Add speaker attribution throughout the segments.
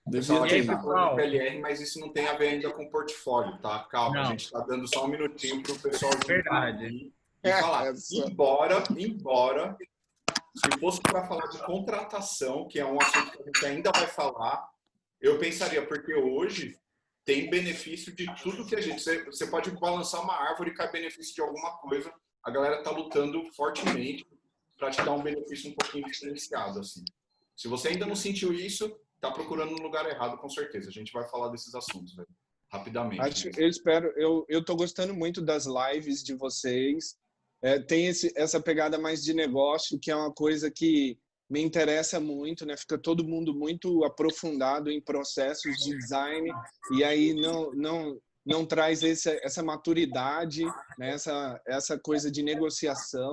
Speaker 1: Pessoal, a
Speaker 2: E aí,
Speaker 1: gente está falando de
Speaker 2: pessoal?
Speaker 1: PLR, mas isso não tem a ver ainda com portfólio, tá? Calma, a
Speaker 2: Não,
Speaker 1: gente está dando só um minutinho para o pessoal juntar
Speaker 2: verdade.
Speaker 1: aqui e falar. Embora, se fosse para falar de contratação, que é um assunto que a gente ainda vai falar, eu pensaria, porque hoje tem benefício de tudo que a gente... Você pode balançar uma árvore e cai benefício de alguma coisa. A galera está lutando fortemente para te dar um benefício um pouquinho diferenciado, assim. Se você ainda não sentiu isso, tá procurando no lugar errado, com certeza. A gente vai falar desses assuntos, velho, rapidamente.
Speaker 3: Eu espero, eu tô gostando muito das lives de vocês. Tem essa pegada mais de negócio, que é uma coisa que me interessa muito, né? Fica todo mundo muito aprofundado em processos de design e aí não traz essa maturidade, né? Essa coisa de negociação,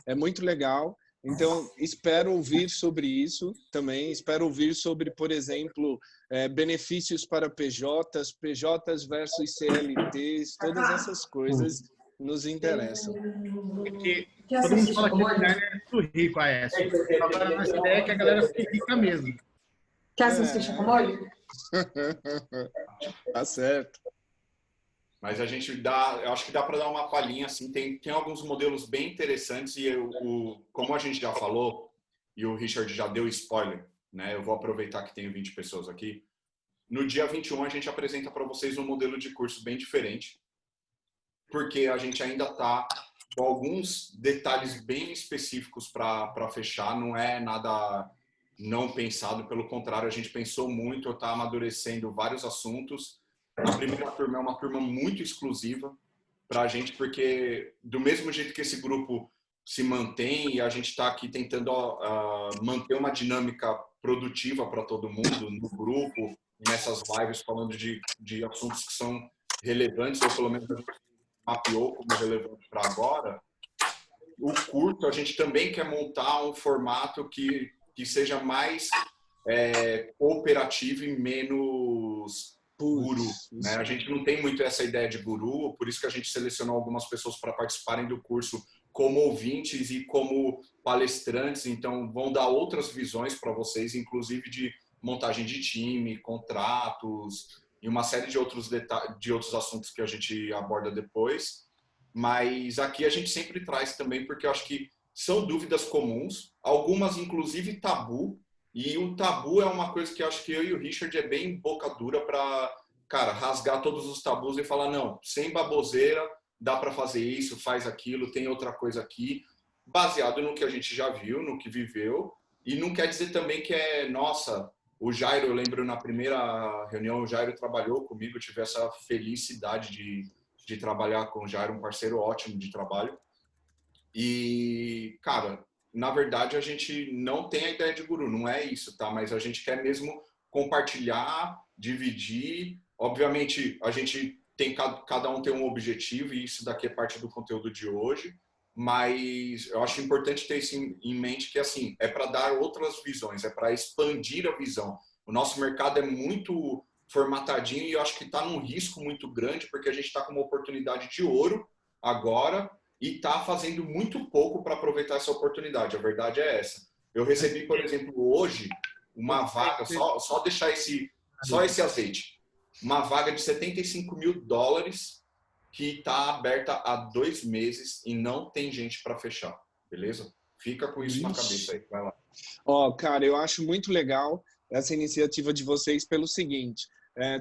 Speaker 3: é muito legal. Então, espero ouvir sobre isso também. Espero ouvir sobre, por exemplo, benefícios para PJs, PJs versus CLTs, todas essas coisas nos interessam.
Speaker 2: Porque todo mundo fala que o designer é muito rico, a essa. Agora, a nossa ideia é que a galera fique rica mesmo.
Speaker 4: Quer salsicha com molho?
Speaker 3: Tá certo.
Speaker 1: Mas a gente dá, eu acho que dá para dar uma palhinha, assim, tem alguns modelos bem interessantes e como a gente já falou, e o Richard já deu spoiler, né? Eu vou aproveitar que tenho 20 pessoas aqui. No dia 21 a gente apresenta para vocês um modelo de curso bem diferente, porque a gente ainda está com alguns detalhes bem específicos para fechar, não é nada não pensado, pelo contrário, a gente pensou muito, está amadurecendo vários assuntos. A primeira turma é uma turma muito exclusiva para a gente, porque do mesmo jeito que esse grupo se mantém e a gente está aqui tentando manter uma dinâmica produtiva para todo mundo no grupo, nessas lives falando de assuntos que são relevantes, ou pelo menos a gente mapeou como relevante para agora. O curso, a gente também quer montar um formato que seja mais cooperativo e menos guru, né? A gente não tem muito essa ideia de guru, por isso que a gente selecionou algumas pessoas para participarem do curso como ouvintes e como palestrantes, então vão dar outras visões para vocês, inclusive de montagem de time, contratos e uma série de outros assuntos que a gente aborda depois. Mas aqui a gente sempre traz também, porque eu acho que são dúvidas comuns, algumas inclusive tabu, e o tabu é uma coisa que eu acho que eu e o Richard é bem boca dura para, cara, rasgar todos os tabus e falar, não, sem baboseira, dá para fazer isso, faz aquilo, tem outra coisa aqui, baseado no que a gente já viu, no que viveu, e não quer dizer também que nossa, o Jairo, eu lembro na primeira reunião, o Jairo trabalhou comigo, eu tive essa felicidade de trabalhar com o Jairo, um parceiro ótimo de trabalho. E, cara, na verdade a gente não tem a ideia de guru, não é isso, tá? Mas a gente quer mesmo compartilhar, dividir. Obviamente, a gente tem, cada um tem um objetivo e isso daqui é parte do conteúdo de hoje. Mas eu acho importante ter isso em mente que, assim, é para dar outras visões, é para expandir a visão. O nosso mercado é muito formatadinho e eu acho que está num risco muito grande porque a gente está com uma oportunidade de ouro agora e está fazendo muito pouco para aproveitar essa oportunidade. A verdade é essa. Eu recebi, por exemplo, hoje uma vaga, só deixar só esse azeite, uma vaga de $75 mil que está aberta há 2 meses e não tem gente para fechar, beleza? Fica com isso na cabeça aí, vai lá.
Speaker 3: Cara, eu acho muito legal essa iniciativa de vocês pelo seguinte,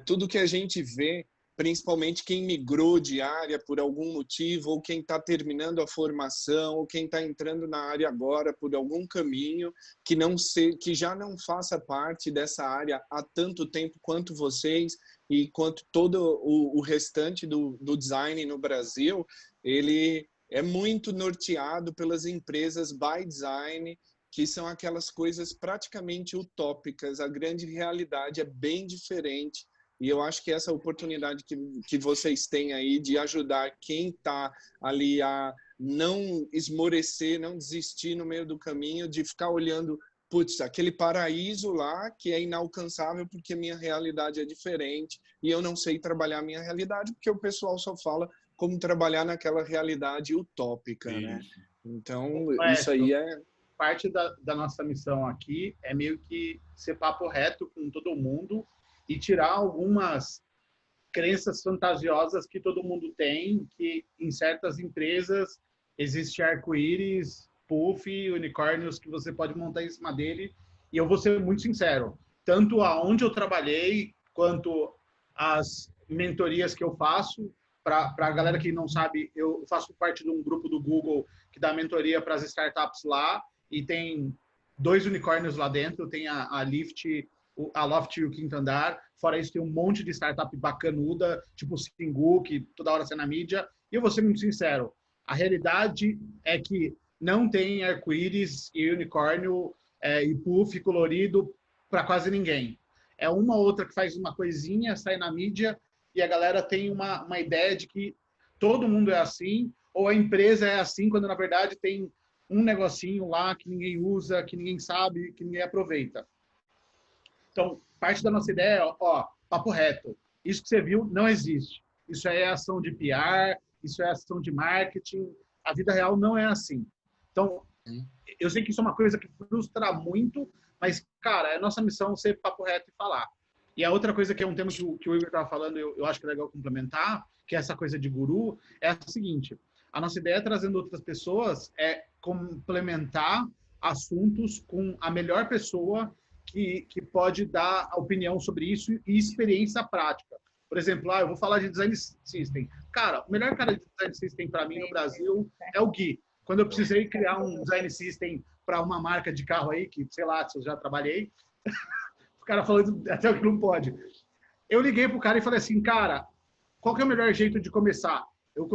Speaker 3: tudo que a gente vê, principalmente quem migrou de área por algum motivo, ou quem está terminando a formação, ou quem está entrando na área agora por algum caminho, que já não faça parte dessa área há tanto tempo quanto vocês e quanto todo o restante do design no Brasil, ele é muito norteado pelas empresas by design, que são aquelas coisas praticamente utópicas. A grande realidade é bem diferente. E eu acho que essa oportunidade que vocês têm aí de ajudar quem está ali a não esmorecer, não desistir no meio do caminho, de ficar olhando, putz, aquele paraíso lá que é inalcançável porque minha realidade é diferente e eu não sei trabalhar a minha realidade porque o pessoal só fala como trabalhar naquela realidade utópica, né? Então, isso aí
Speaker 2: parte da nossa missão aqui é meio que ser papo reto com todo mundo e tirar algumas crenças fantasiosas que todo mundo tem, que em certas empresas existe arco-íris, puff, unicórnios que você pode montar em cima dele. E eu vou ser muito sincero, tanto aonde eu trabalhei, quanto as mentorias que eu faço, para a galera que não sabe, eu faço parte de um grupo do Google que dá mentoria para as startups lá, e tem 2 unicórnios lá dentro, tem a Lyft, a Loft e o Quinto Andar. Fora isso, tem um monte de startup bacanuda, tipo o Singu, que toda hora sai na mídia. E eu vou ser muito sincero, a realidade é que não tem arco-íris e unicórnio e puff colorido para quase ninguém. É uma ou outra que faz uma coisinha, sai na mídia, e a galera tem uma ideia de que todo mundo é assim, ou a empresa é assim, quando na verdade tem um negocinho lá que ninguém usa, que ninguém sabe, que ninguém aproveita. Então, parte da nossa ideia é, papo reto. Isso que você viu não existe. Isso é ação de PR, isso é ação de marketing. A vida real não é assim. Então, eu sei que isso é uma coisa que frustra muito, mas, cara, é nossa missão ser papo reto e falar. E a outra coisa que é um tema que o Igor estava falando, eu acho que é legal complementar, que é essa coisa de guru, é a seguinte: a nossa ideia, trazendo outras pessoas, é complementar assuntos com a melhor pessoa que pode dar a opinião sobre isso e experiência prática. Por exemplo, eu vou falar de design system. Cara, o melhor cara de design system para mim no Brasil é o Gui. Quando eu precisei criar um design system para uma marca de carro aí, que sei lá, se eu já trabalhei, o cara falando até o que não pode. Eu liguei pro cara e falei assim, cara, qual que é o melhor jeito de começar? Eu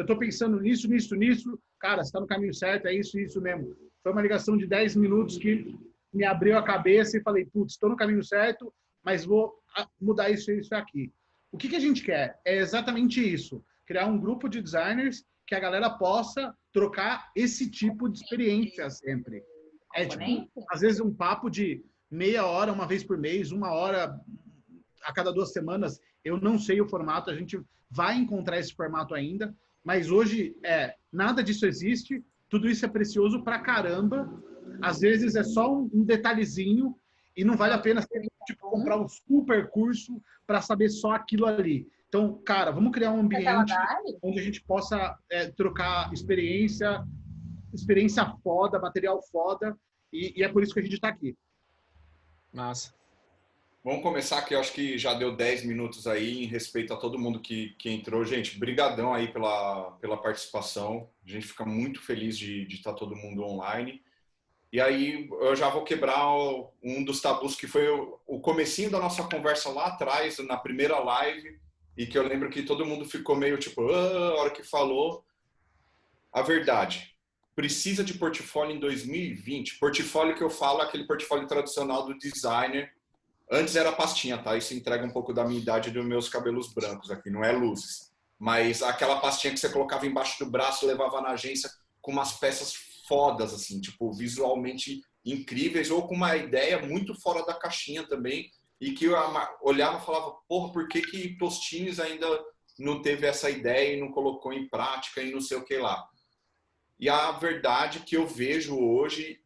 Speaker 2: tô pensando nisso, cara, você tá no caminho certo, é isso mesmo. Foi uma ligação de 10 minutos que me abriu a cabeça e falei, putz, estou no caminho certo, mas vou mudar isso aqui. O que a gente quer? É exatamente isso. Criar um grupo de designers que a galera possa trocar esse tipo de experiência sempre. É tipo, às vezes um papo de meia hora, uma vez por mês, 1 hora a cada 2 semanas. Eu não sei o formato, a gente vai encontrar esse formato ainda, mas hoje nada disso existe, tudo isso é precioso pra caramba. Às vezes é só um detalhezinho e não vale a pena tipo, comprar um super curso para saber só aquilo ali. Então, cara, vamos criar um ambiente onde a gente possa trocar experiência foda, material foda, e é por isso que a gente está aqui.
Speaker 3: Massa.
Speaker 1: Vamos começar aqui, eu acho que já deu 10 minutos aí, em respeito a todo mundo que entrou. Gente, brigadão aí pela participação. A gente fica muito feliz de estar todo mundo online. E aí eu já vou quebrar um dos tabus que foi o comecinho da nossa conversa lá atrás, na primeira live, e que eu lembro que todo mundo ficou meio tipo, a hora que falou. A verdade, precisa de portfólio em 2020. Portfólio que eu falo é aquele portfólio tradicional do designer. Antes era pastinha, tá? Isso entrega um pouco da minha idade e dos meus cabelos brancos aqui, não é luzes. Mas aquela pastinha que você colocava embaixo do braço, levava na agência com umas peças fodas, assim, tipo, visualmente incríveis, ou com uma ideia muito fora da caixinha também, e que eu olhava e falava, porra, por que Tostines ainda não teve essa ideia e não colocou em prática e não sei o que lá. E a verdade que eu vejo hoje,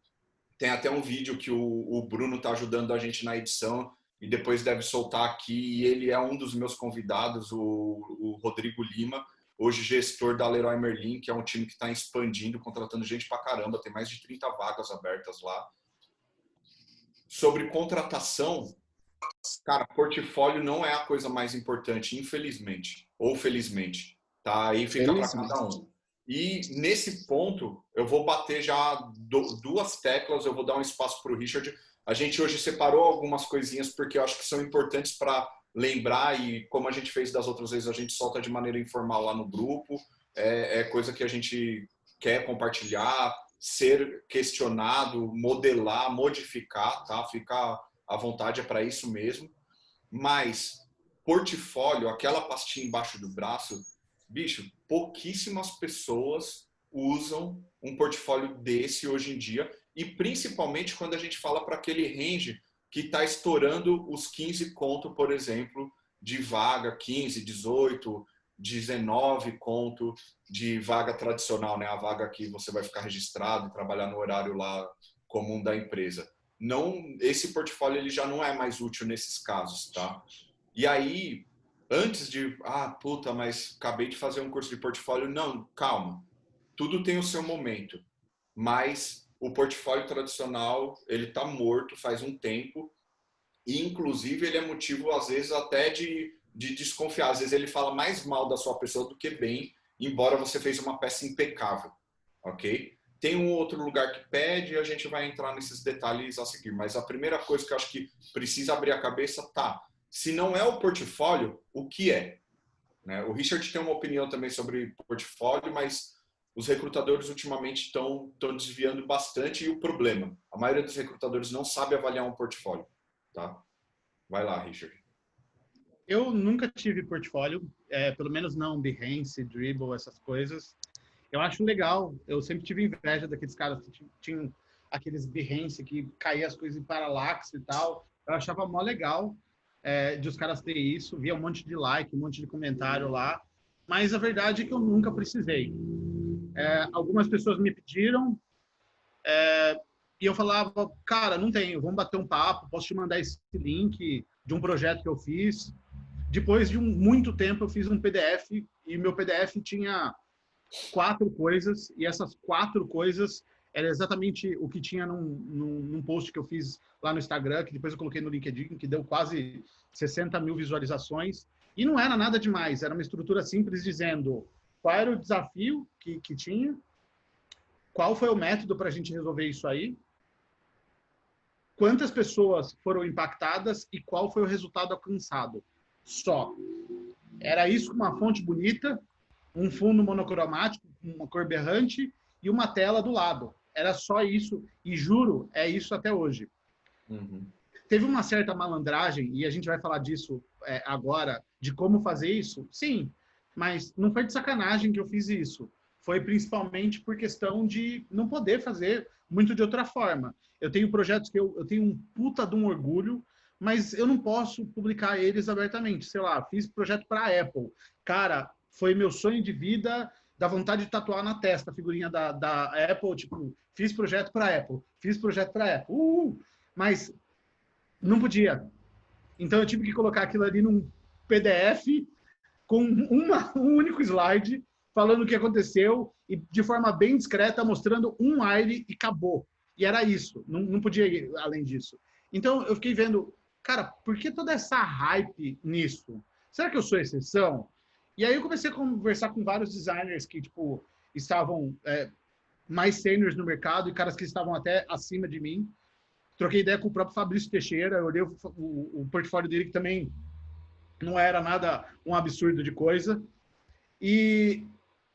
Speaker 1: tem até um vídeo que o Bruno está ajudando a gente na edição, e depois deve soltar aqui, e ele é um dos meus convidados, o Rodrigo Lima, hoje gestor da Leroy Merlin, que é um time que está expandindo, contratando gente pra caramba, tem mais de 30 vagas abertas lá. Sobre contratação, cara, portfólio não é a coisa mais importante, infelizmente, ou felizmente, tá? Aí fica para cada um. E nesse ponto, eu vou bater já 2 teclas, eu vou dar um espaço para o Richard. A gente hoje separou algumas coisinhas, porque eu acho que são importantes para lembrar, e como a gente fez das outras vezes, a gente solta de maneira informal lá no grupo, é coisa que a gente quer compartilhar, ser questionado, modelar, modificar, tá? Fica à vontade, é para isso mesmo. Mas portfólio, aquela pastinha embaixo do braço, bicho, pouquíssimas pessoas usam um portfólio desse hoje em dia, e principalmente quando a gente fala para aquele range que está estourando os 15 conto, por exemplo, de vaga, 15, 18. 19 conto de vaga tradicional, né? A vaga que você vai ficar registrado e trabalhar no horário lá comum da empresa. Não, esse portfólio ele já não é mais útil nesses casos, tá? E aí, antes de, puta, mas acabei de fazer um curso de portfólio, não, calma. Tudo tem o seu momento, mas o portfólio tradicional, ele tá morto faz um tempo e, inclusive, ele é motivo, às vezes, até de desconfiar. Às vezes ele fala mais mal da sua pessoa do que bem, embora você fez uma peça impecável, ok? Tem um outro lugar que pede e a gente vai entrar nesses detalhes a seguir. Mas a primeira coisa que eu acho que precisa abrir a cabeça, se não é o portfólio, o que é? Né? O Richard tem uma opinião também sobre portfólio, mas os recrutadores ultimamente estão desviando bastante. E o problema, a maioria dos recrutadores não sabe avaliar um portfólio. Tá? Vai lá, Richard.
Speaker 2: Eu nunca tive portfólio, pelo menos não Behance, Dribbble, essas coisas. Eu acho legal, eu sempre tive inveja daqueles caras que tinham aqueles Behance que caía as coisas em paralaxe e tal. Eu achava mó legal de os caras terem isso, via um monte de like, um monte de comentário lá, mas a verdade é que eu nunca precisei. Algumas pessoas me pediram e eu falava, cara, não tenho, vamos bater um papo, posso te mandar esse link de um projeto que eu fiz. Depois de muito tempo eu fiz um PDF e meu PDF tinha 4 coisas, e essas 4 coisas era exatamente o que tinha num post que eu fiz lá no Instagram, que depois eu coloquei no LinkedIn, que deu quase 60 mil visualizações, e não era nada demais, era uma estrutura simples dizendo qual era o desafio que tinha, qual foi o método para a gente resolver isso aí, quantas pessoas foram impactadas e qual foi o resultado alcançado. Só. Era isso com uma fonte bonita, um fundo monocromático, uma cor berrante e uma tela do lado. Era só isso, e juro, é isso até hoje.
Speaker 1: Uhum.
Speaker 2: Teve uma certa malandragem, e a gente vai falar disso agora, de como fazer isso? Sim, mas não foi de sacanagem que eu fiz isso. Foi principalmente por questão de não poder fazer muito de outra forma. Eu tenho projetos que eu tenho um puta de um orgulho, mas eu não posso publicar eles abertamente. Sei lá, fiz projeto para a Apple. Cara, foi meu sonho de vida, dá vontade de tatuar na testa a figurinha da Apple, tipo, fiz projeto para a Apple, fiz projeto para a Apple. Mas não podia. Então eu tive que colocar aquilo ali num PDF com um único slide falando o que aconteceu e de forma bem discreta mostrando um wire e acabou. E era isso, não podia ir além disso. Então eu fiquei vendo, cara, por que toda essa hype nisso? Será que eu sou exceção? E aí eu comecei a conversar com vários designers que, tipo, estavam mais seniors no mercado e caras que estavam até acima de mim. Troquei ideia com o próprio Fabrício Teixeira, eu olhei o portfólio dele, que também não era nada um absurdo de coisa. E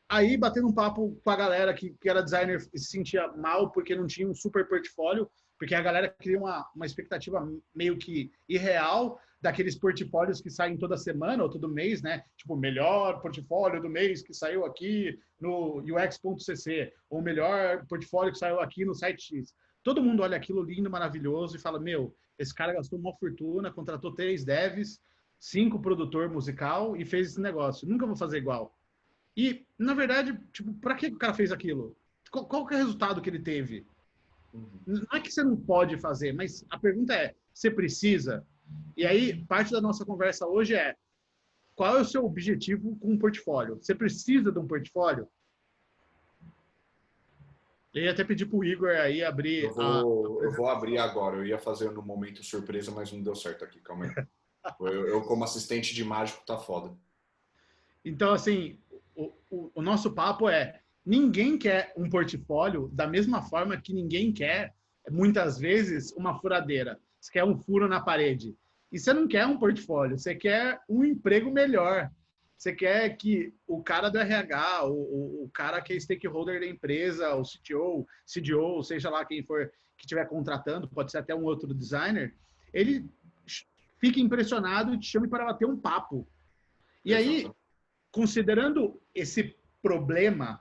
Speaker 2: aí, batendo um papo com a galera que era designer e se sentia mal porque não tinha um super portfólio, porque a galera cria uma expectativa meio que irreal daqueles portfólios que saem toda semana ou todo mês, né? Tipo, melhor portfólio do mês que saiu aqui no ux.cc, ou melhor portfólio que saiu aqui no site X. Todo mundo olha aquilo lindo, maravilhoso e fala, meu, esse cara gastou uma fortuna, contratou 3 devs, 5 produtor musical e fez esse negócio. Nunca vou fazer igual. E, na verdade, tipo, para que o cara fez aquilo? Qual que é o resultado que ele teve? Não é que você não pode fazer, mas a pergunta é, você precisa? E aí, parte da nossa conversa hoje é, qual é o seu objetivo com um portfólio? Você precisa de um portfólio? Eu ia até pedir para o Igor aí abrir...
Speaker 1: Eu vou abrir agora. Eu ia fazer no momento surpresa, mas não deu certo aqui. Calma aí. Eu como assistente de mágico, tá foda.
Speaker 2: Então, assim, o nosso papo é, ninguém quer um portfólio da mesma forma que ninguém quer, muitas vezes, uma furadeira. Você quer um furo na parede. E você não quer um portfólio, você quer um emprego melhor. Você quer que o cara do RH, o cara que é stakeholder da empresa, o CTO, CDO, seja lá quem for que estiver contratando, pode ser até um outro designer, ele fique impressionado e te chame para bater um papo. E aí, considerando esse problema,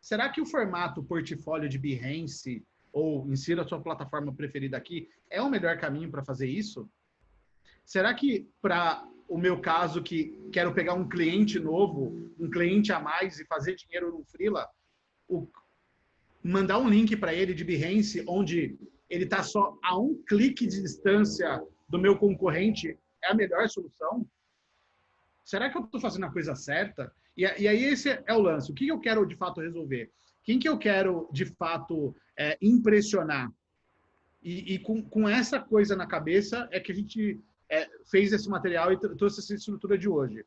Speaker 2: será que o formato portfólio de Behance ou insira a sua plataforma preferida aqui é o melhor caminho para fazer isso? Será que para o meu caso que quero pegar um cliente novo, um cliente a mais e fazer dinheiro no freela, mandar um link para ele de Behance, onde ele está só a um clique de distância do meu concorrente, é a melhor solução? Será que eu estou fazendo a coisa certa? E aí esse é o lance. O que eu quero de fato resolver? Quem que eu quero de fato impressionar? E com essa coisa na cabeça é que a gente fez esse material e trouxe essa estrutura de hoje.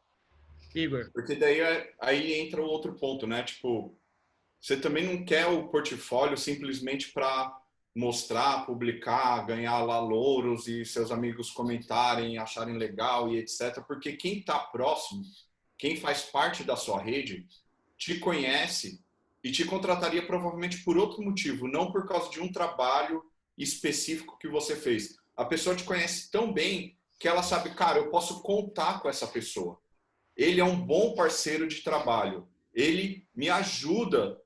Speaker 2: Igor.
Speaker 1: Porque daí aí entra o outro ponto, né? Tipo, você também não quer o portfólio simplesmente para mostrar, publicar, ganhar lá louros e seus amigos comentarem, acharem legal e etc. Porque quem está próximo, quem faz parte da sua rede, te conhece e te contrataria provavelmente por outro motivo, não por causa de um trabalho específico que você fez. A pessoa te conhece tão bem que ela sabe, cara, eu posso contar com essa pessoa. Ele é um bom parceiro de trabalho. Ele me ajuda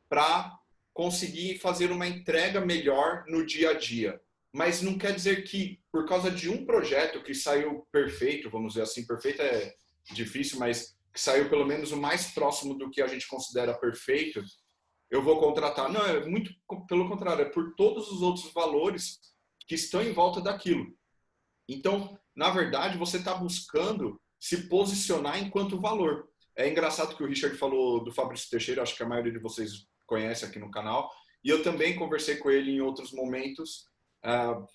Speaker 1: para conseguir fazer uma entrega melhor no dia a dia. Mas não quer dizer que, por causa de um projeto que saiu perfeito, vamos dizer assim, perfeito é difícil, mas que saiu pelo menos o mais próximo do que a gente considera perfeito, eu vou contratar. Não, é muito pelo contrário, é por todos os outros valores que estão em volta daquilo. Então, na verdade, você está buscando se posicionar enquanto valor. É engraçado que o Richard falou do Fabrício Teixeira, acho que a maioria de vocês conhece aqui no canal, e eu também conversei com ele em outros momentos,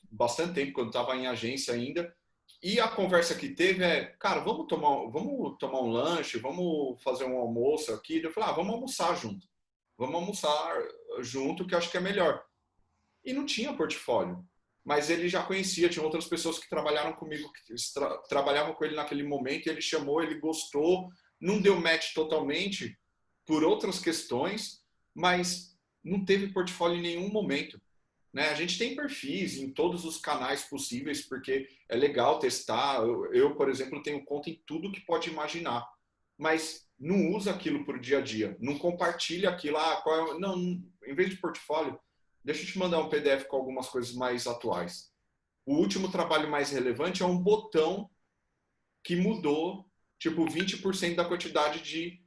Speaker 1: bastante tempo, quando estava em agência ainda, e a conversa que teve cara, vamos tomar um lanche, vamos fazer um almoço aqui. Eu falei, vamos almoçar junto, que eu acho que é melhor. E não tinha portfólio, mas ele já conhecia, tinha outras pessoas que trabalharam comigo, que trabalhavam com ele naquele momento, e ele chamou, ele gostou, não deu match totalmente por outras questões, mas não teve portfólio em nenhum momento. Né? A gente tem perfis em todos os canais possíveis, porque é legal testar. Eu, por exemplo, tenho conta em tudo que pode imaginar, mas não usa aquilo para o dia a dia, não compartilha aquilo. Não, em vez de portfólio, deixa eu te mandar um PDF com algumas coisas mais atuais. O último trabalho mais relevante é um botão que mudou, tipo, 20% da quantidade de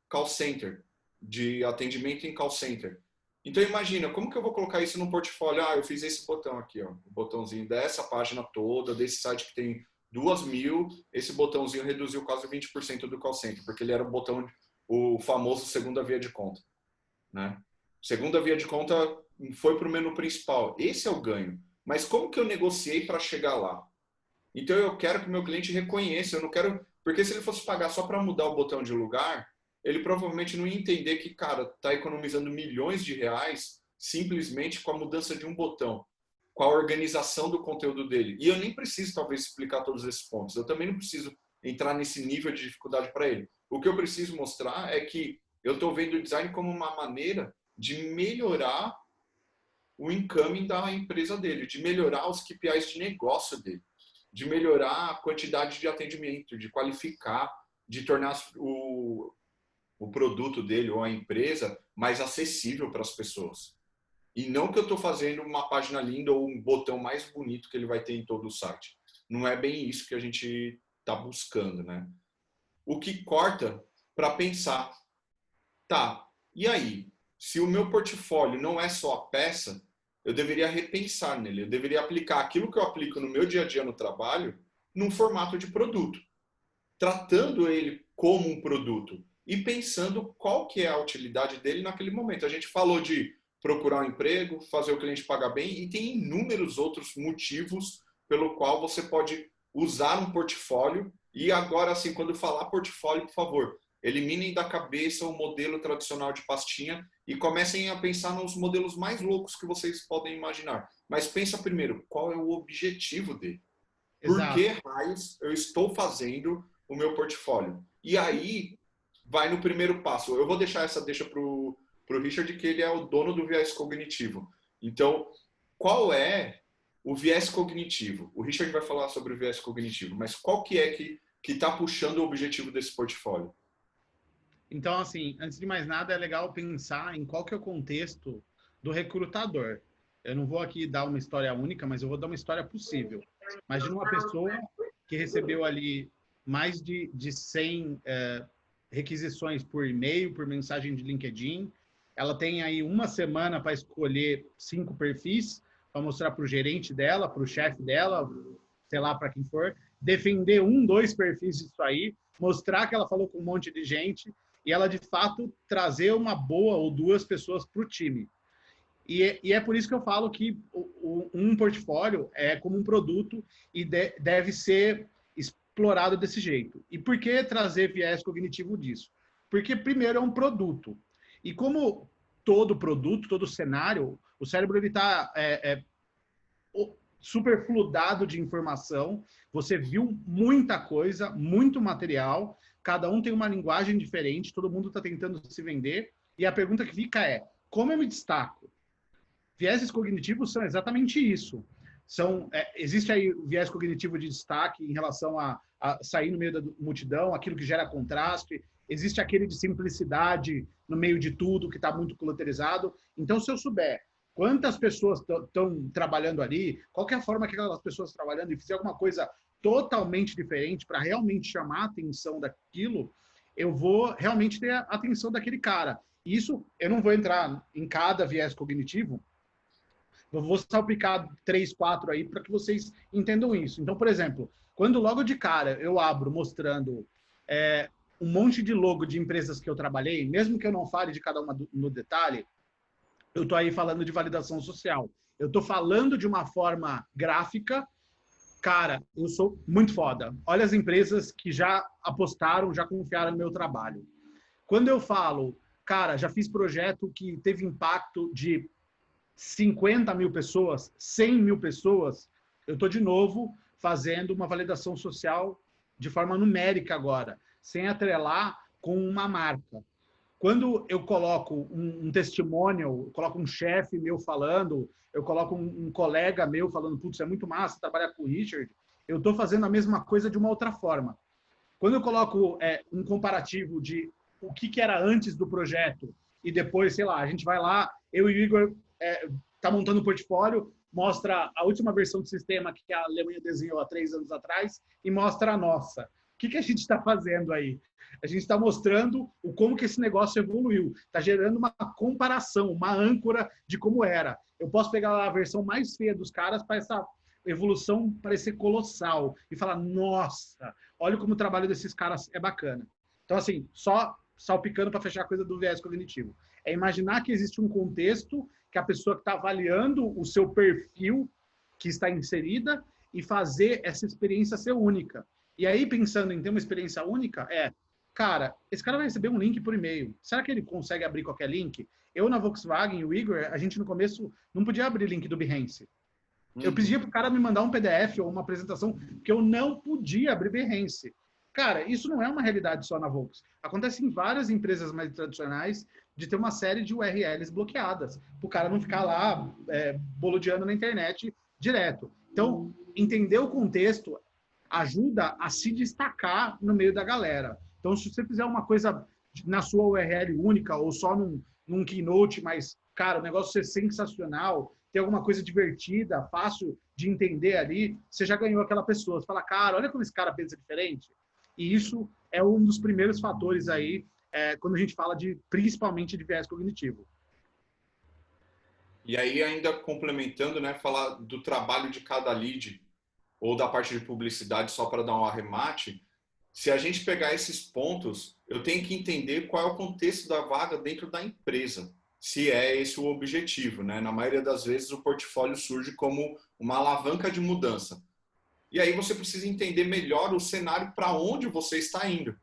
Speaker 1: call center, de atendimento em call center. Então, imagina, como que eu vou colocar isso no portfólio? Eu fiz esse botão aqui, ó, o botãozinho dessa página toda, desse site que tem 2.000, esse botãozinho reduziu quase 20% do call center, porque ele era o famoso segunda via de conta. Né? Segunda via de conta foi para o menu principal. Esse é o ganho. Mas como que eu negociei para chegar lá? Então, eu quero que o meu cliente reconheça, eu não quero... Porque se ele fosse pagar só para mudar o botão de lugar, ele provavelmente não ia entender que, cara, está economizando milhões de reais simplesmente com a mudança de um botão, com a organização do conteúdo dele. E eu nem preciso, talvez, explicar todos esses pontos. Eu também não preciso entrar nesse nível de dificuldade para ele. O que eu preciso mostrar é que eu estou vendo o design como uma maneira de melhorar o incoming da empresa dele, de melhorar os KPIs de negócio dele, de melhorar a quantidade de atendimento, de qualificar, de tornar o produto dele ou a empresa mais acessível para as pessoas. E não que eu estou fazendo uma página linda ou um botão mais bonito que ele vai ter em todo o site. Não é bem isso que a gente está buscando, né? O que corta para pensar, tá, e aí? Se o meu portfólio não é só a peça, eu deveria repensar nele, eu deveria aplicar aquilo que eu aplico no meu dia a dia no trabalho num formato de produto, tratando ele como um produto e pensando qual que é a utilidade dele naquele momento. A gente falou de procurar um emprego, fazer o cliente pagar bem, e tem inúmeros outros motivos pelo qual você pode usar um portfólio. E agora, assim, quando falar portfólio, por favor, eliminem da cabeça o modelo tradicional de pastinha e comecem a pensar nos modelos mais loucos que vocês podem imaginar. Mas pensa primeiro, qual é o objetivo dele? Por que raios eu estou fazendo o meu portfólio? E aí, vai no primeiro passo. Eu vou deixar essa deixa para o Richard, que ele é o dono do viés cognitivo. Então, qual é o viés cognitivo? O Richard vai falar sobre o viés cognitivo, mas qual que é que está puxando o objetivo desse portfólio?
Speaker 2: Então, assim, antes de mais nada, é legal pensar em qual que é o contexto do recrutador. Eu não vou aqui dar uma história única, mas eu vou dar uma história possível. Imagina uma pessoa que recebeu ali mais de 100 requisições por e-mail, por mensagem de LinkedIn. Ela tem aí uma semana para escolher 5 perfis, para mostrar para o gerente dela, para o chefe dela, sei lá, para quem for, defender 1, 2 perfis disso aí, mostrar que ela falou com um monte de gente e ela, de fato, trazer uma boa ou 2 pessoas para o time. E é por isso que eu falo que um portfólio é como um produto e deve ser explorado desse jeito. E por que trazer viés cognitivo disso? Porque, primeiro, é um produto. E como todo produto, todo cenário, o cérebro está super fludado de informação, você viu muita coisa, muito material, cada um tem uma linguagem diferente, todo mundo está tentando se vender, e a pergunta que fica é, como eu me destaco? Vieses cognitivos são exatamente isso. Existe aí o viés cognitivo de destaque em relação a sair no meio da multidão, aquilo que gera contraste. Existe aquele de simplicidade no meio de tudo, que está muito colaterizado. Então, se eu souber quantas pessoas estão trabalhando ali, qual que é a forma que aquelas pessoas estão trabalhando, e fizer alguma coisa totalmente diferente para realmente chamar a atenção daquilo, eu vou realmente ter a atenção daquele cara. Isso, eu não vou entrar em cada viés cognitivo, eu vou salpicar 3, 4 aí para que vocês entendam isso. Então, por exemplo, quando logo de cara eu abro mostrando um monte de logo de empresas que eu trabalhei, mesmo que eu não fale de cada uma no detalhe, eu estou aí falando de validação social. Eu estou falando de uma forma gráfica. Cara, eu sou muito foda. Olha as empresas que já apostaram, já confiaram no meu trabalho. Quando eu falo, cara, já fiz projeto que teve impacto de 50 mil pessoas, 100 mil pessoas, eu estou de novo fazendo uma validação social de forma numérica agora, sem atrelar com uma marca. Quando eu coloco um testemunho, eu coloco um chefe meu falando, eu coloco um colega meu falando, putz, é muito massa trabalhar com o Richard, eu estou fazendo a mesma coisa de uma outra forma. Quando eu coloco um comparativo de o que era antes do projeto e depois, sei lá, a gente vai lá, eu e o Igor tá montando um portfólio, mostra a última versão do sistema que a Alemanha desenhou há 3 anos atrás e mostra a nossa. O que a gente está fazendo aí? A gente está mostrando como que esse negócio evoluiu. Está gerando uma comparação, uma âncora de como era. Eu posso pegar a versão mais feia dos caras para essa evolução parecer colossal e falar, nossa, olha como o trabalho desses caras é bacana. Então, assim, só salpicando para fechar a coisa do viés cognitivo. É imaginar que existe um contexto que a pessoa que está avaliando o seu perfil que está inserida e fazer essa experiência ser única. E aí, pensando em ter uma experiência única, cara, esse cara vai receber um link por e-mail. Será que ele consegue abrir qualquer link? Eu, na Volkswagen, o Igor, a gente no começo não podia abrir link do Behance. Eu pedia para o cara me mandar um PDF ou uma apresentação, porque eu não podia abrir Behance. Cara, isso não é uma realidade só na Volks. Acontece em várias empresas mais tradicionais de ter uma série de URLs bloqueadas, para o cara não ficar lá boludeando na internet direto. Então, entender o contexto ajuda a se destacar no meio da galera. Então, se você fizer uma coisa na sua URL única ou só num keynote, mas, cara, o negócio ser sensacional, ter alguma coisa divertida, fácil de entender ali, você já ganhou aquela pessoa. Você fala, cara, olha como esse cara pensa diferente. E isso é um dos primeiros fatores aí, quando a gente fala principalmente de viés cognitivo.
Speaker 1: E aí, ainda complementando, né, falar do trabalho de cada lead, ou da parte de publicidade, só para dar um arremate, se a gente pegar esses pontos, eu tenho que entender qual é o contexto da vaga dentro da empresa, se é esse o objetivo, né? Na maioria das vezes, o portfólio surge como uma alavanca de mudança. E aí você precisa entender melhor o cenário para onde você está indo.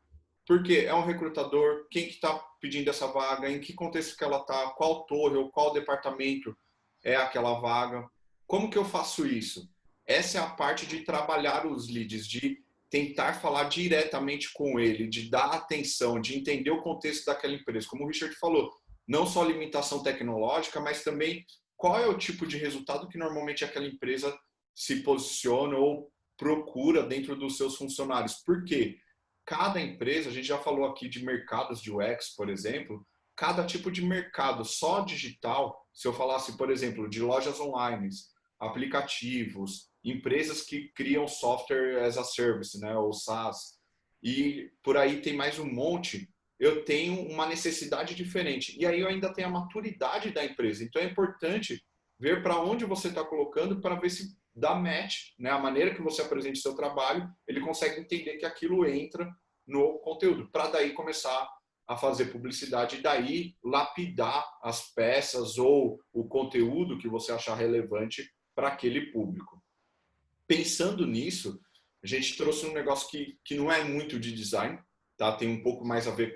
Speaker 1: Porque é um recrutador, quem que está pedindo essa vaga, em que contexto que ela está, qual torre ou qual departamento é aquela vaga. Como que eu faço isso? Essa é a parte de trabalhar os leads, de tentar falar diretamente com ele, de dar atenção, de entender o contexto daquela empresa. Como o Richard falou, não só limitação tecnológica, mas também qual é o tipo de resultado que normalmente aquela empresa se posiciona ou procura dentro dos seus funcionários. Por quê? Cada empresa, a gente já falou aqui de mercados de UX, por exemplo, cada tipo de mercado só digital, se eu falasse, por exemplo, de lojas online, aplicativos, empresas que criam software as a service, né, ou SaaS, e por aí tem mais um monte, eu tenho uma necessidade diferente. E aí eu ainda tenho a maturidade da empresa. Então é importante ver para onde você está colocando para ver se dá match, né? A maneira que você apresenta o seu trabalho, ele consegue entender que aquilo entra no conteúdo, para daí começar a fazer publicidade e daí lapidar as peças ou o conteúdo que você achar relevante para aquele público. Pensando nisso, a gente trouxe um negócio que não é muito de design, tá? Tem um pouco mais a ver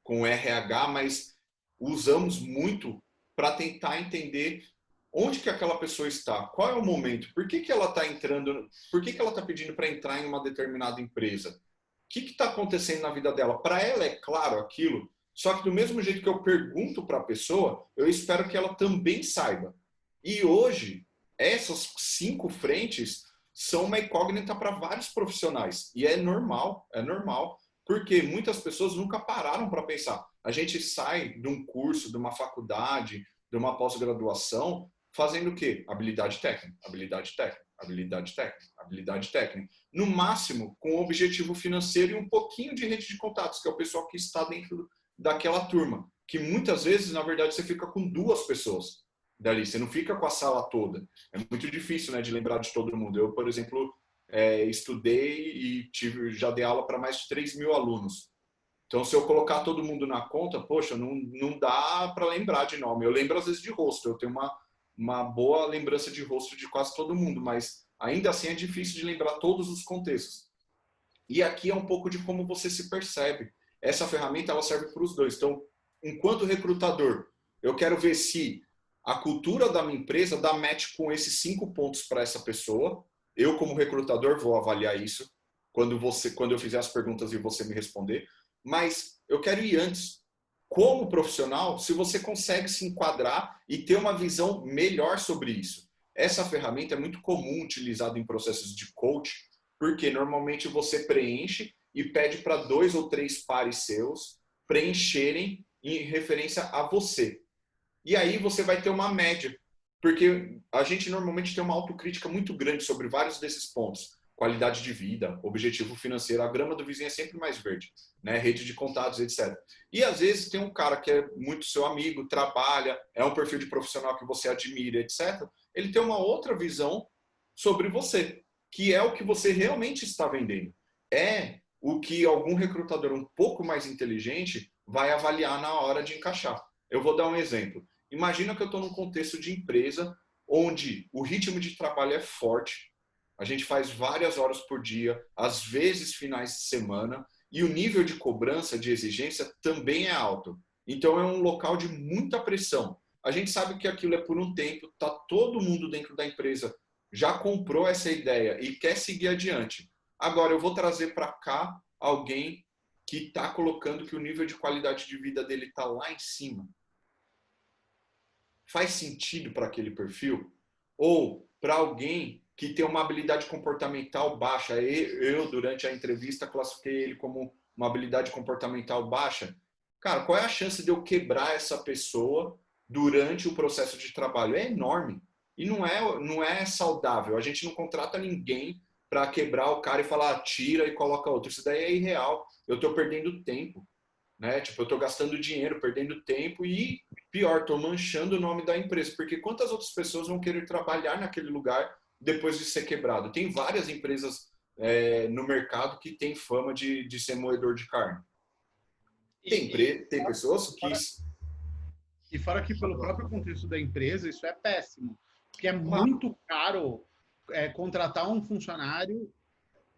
Speaker 1: com RH, mas usamos muito para tentar entender onde que aquela pessoa está, qual é o momento, por que ela está entrando, por que ela está pedindo para entrar em uma determinada empresa, o que está acontecendo na vida dela. Para ela é claro aquilo, só que do mesmo jeito que eu pergunto para a pessoa, eu espero que ela também saiba. E hoje, essas 5 frentes são uma incógnita para vários profissionais. E é normal, porque muitas pessoas nunca pararam para pensar. A gente sai de um curso, de uma faculdade, de uma pós-graduação, fazendo o quê? Habilidade técnica, habilidade técnica, habilidade técnica, habilidade técnica. No máximo, com objetivo financeiro e um pouquinho de rede de contatos, que é o pessoal que está dentro daquela turma. Que muitas vezes, na verdade, você fica com 2 pessoas dali, você não fica com a sala toda. É muito difícil, né, de lembrar de todo mundo. Eu, por exemplo, estudei e já dei aula para mais de 3.000 alunos. Então, se eu colocar todo mundo na conta, poxa, não dá para lembrar de nome. Eu lembro, às vezes, de rosto. Eu tenho uma boa lembrança de rosto de quase todo mundo, mas ainda assim é difícil de lembrar todos os contextos. E aqui é um pouco de como você se percebe. Essa ferramenta, ela serve para os dois. Então, enquanto recrutador, eu quero ver se a cultura da minha empresa dá match com esses 5 pontos para essa pessoa. Eu, como recrutador, vou avaliar isso quando eu fizer as perguntas e você me responder. Mas eu quero ir antes. Como profissional, se você consegue se enquadrar e ter uma visão melhor sobre isso. Essa ferramenta é muito comum utilizada em processos de coach, porque normalmente você preenche e pede para 2 ou 3 pares seus preencherem em referência a você. E aí você vai ter uma média, porque a gente normalmente tem uma autocrítica muito grande sobre vários desses pontos. Qualidade de vida, objetivo financeiro, a grama do vizinho é sempre mais verde, né? Rede de contatos, etc. E às vezes tem um cara que é muito seu amigo, trabalha, é um perfil de profissional que você admira, etc. Ele tem uma outra visão sobre você, que é o que você realmente está vendendo. É o que algum recrutador um pouco mais inteligente vai avaliar na hora de encaixar. Eu vou dar um exemplo. Imagina que eu estou num contexto de empresa onde o ritmo de trabalho é forte, a gente faz várias horas por dia, às vezes finais de semana, e o nível de cobrança, de exigência também é alto. Então é um local de muita pressão. A gente sabe que aquilo é por um tempo, tá todo mundo dentro da empresa já comprou essa ideia e quer seguir adiante. Agora eu vou trazer para cá alguém que está colocando que o nível de qualidade de vida dele está lá em cima. Faz sentido para aquele perfil? Ou para alguém que tem uma habilidade comportamental baixa? Eu, durante a entrevista, classifiquei ele como uma habilidade comportamental baixa. Cara, qual é a chance de eu quebrar essa pessoa durante o processo de trabalho? É enorme. E não é saudável. A gente não contrata ninguém para quebrar o cara e falar, tira e coloca outro. Isso daí é irreal. Eu estou perdendo tempo. Né? Tipo, eu estou gastando dinheiro, perdendo tempo e, pior, estou manchando o nome da empresa. Porque quantas outras pessoas vão querer trabalhar naquele lugar depois de ser quebrado? Tem várias empresas no mercado que tem fama de ser moedor de carne. Tem pessoas que...
Speaker 2: E fora que, pelo próprio contexto da empresa, isso é péssimo. Porque é muito caro contratar um funcionário,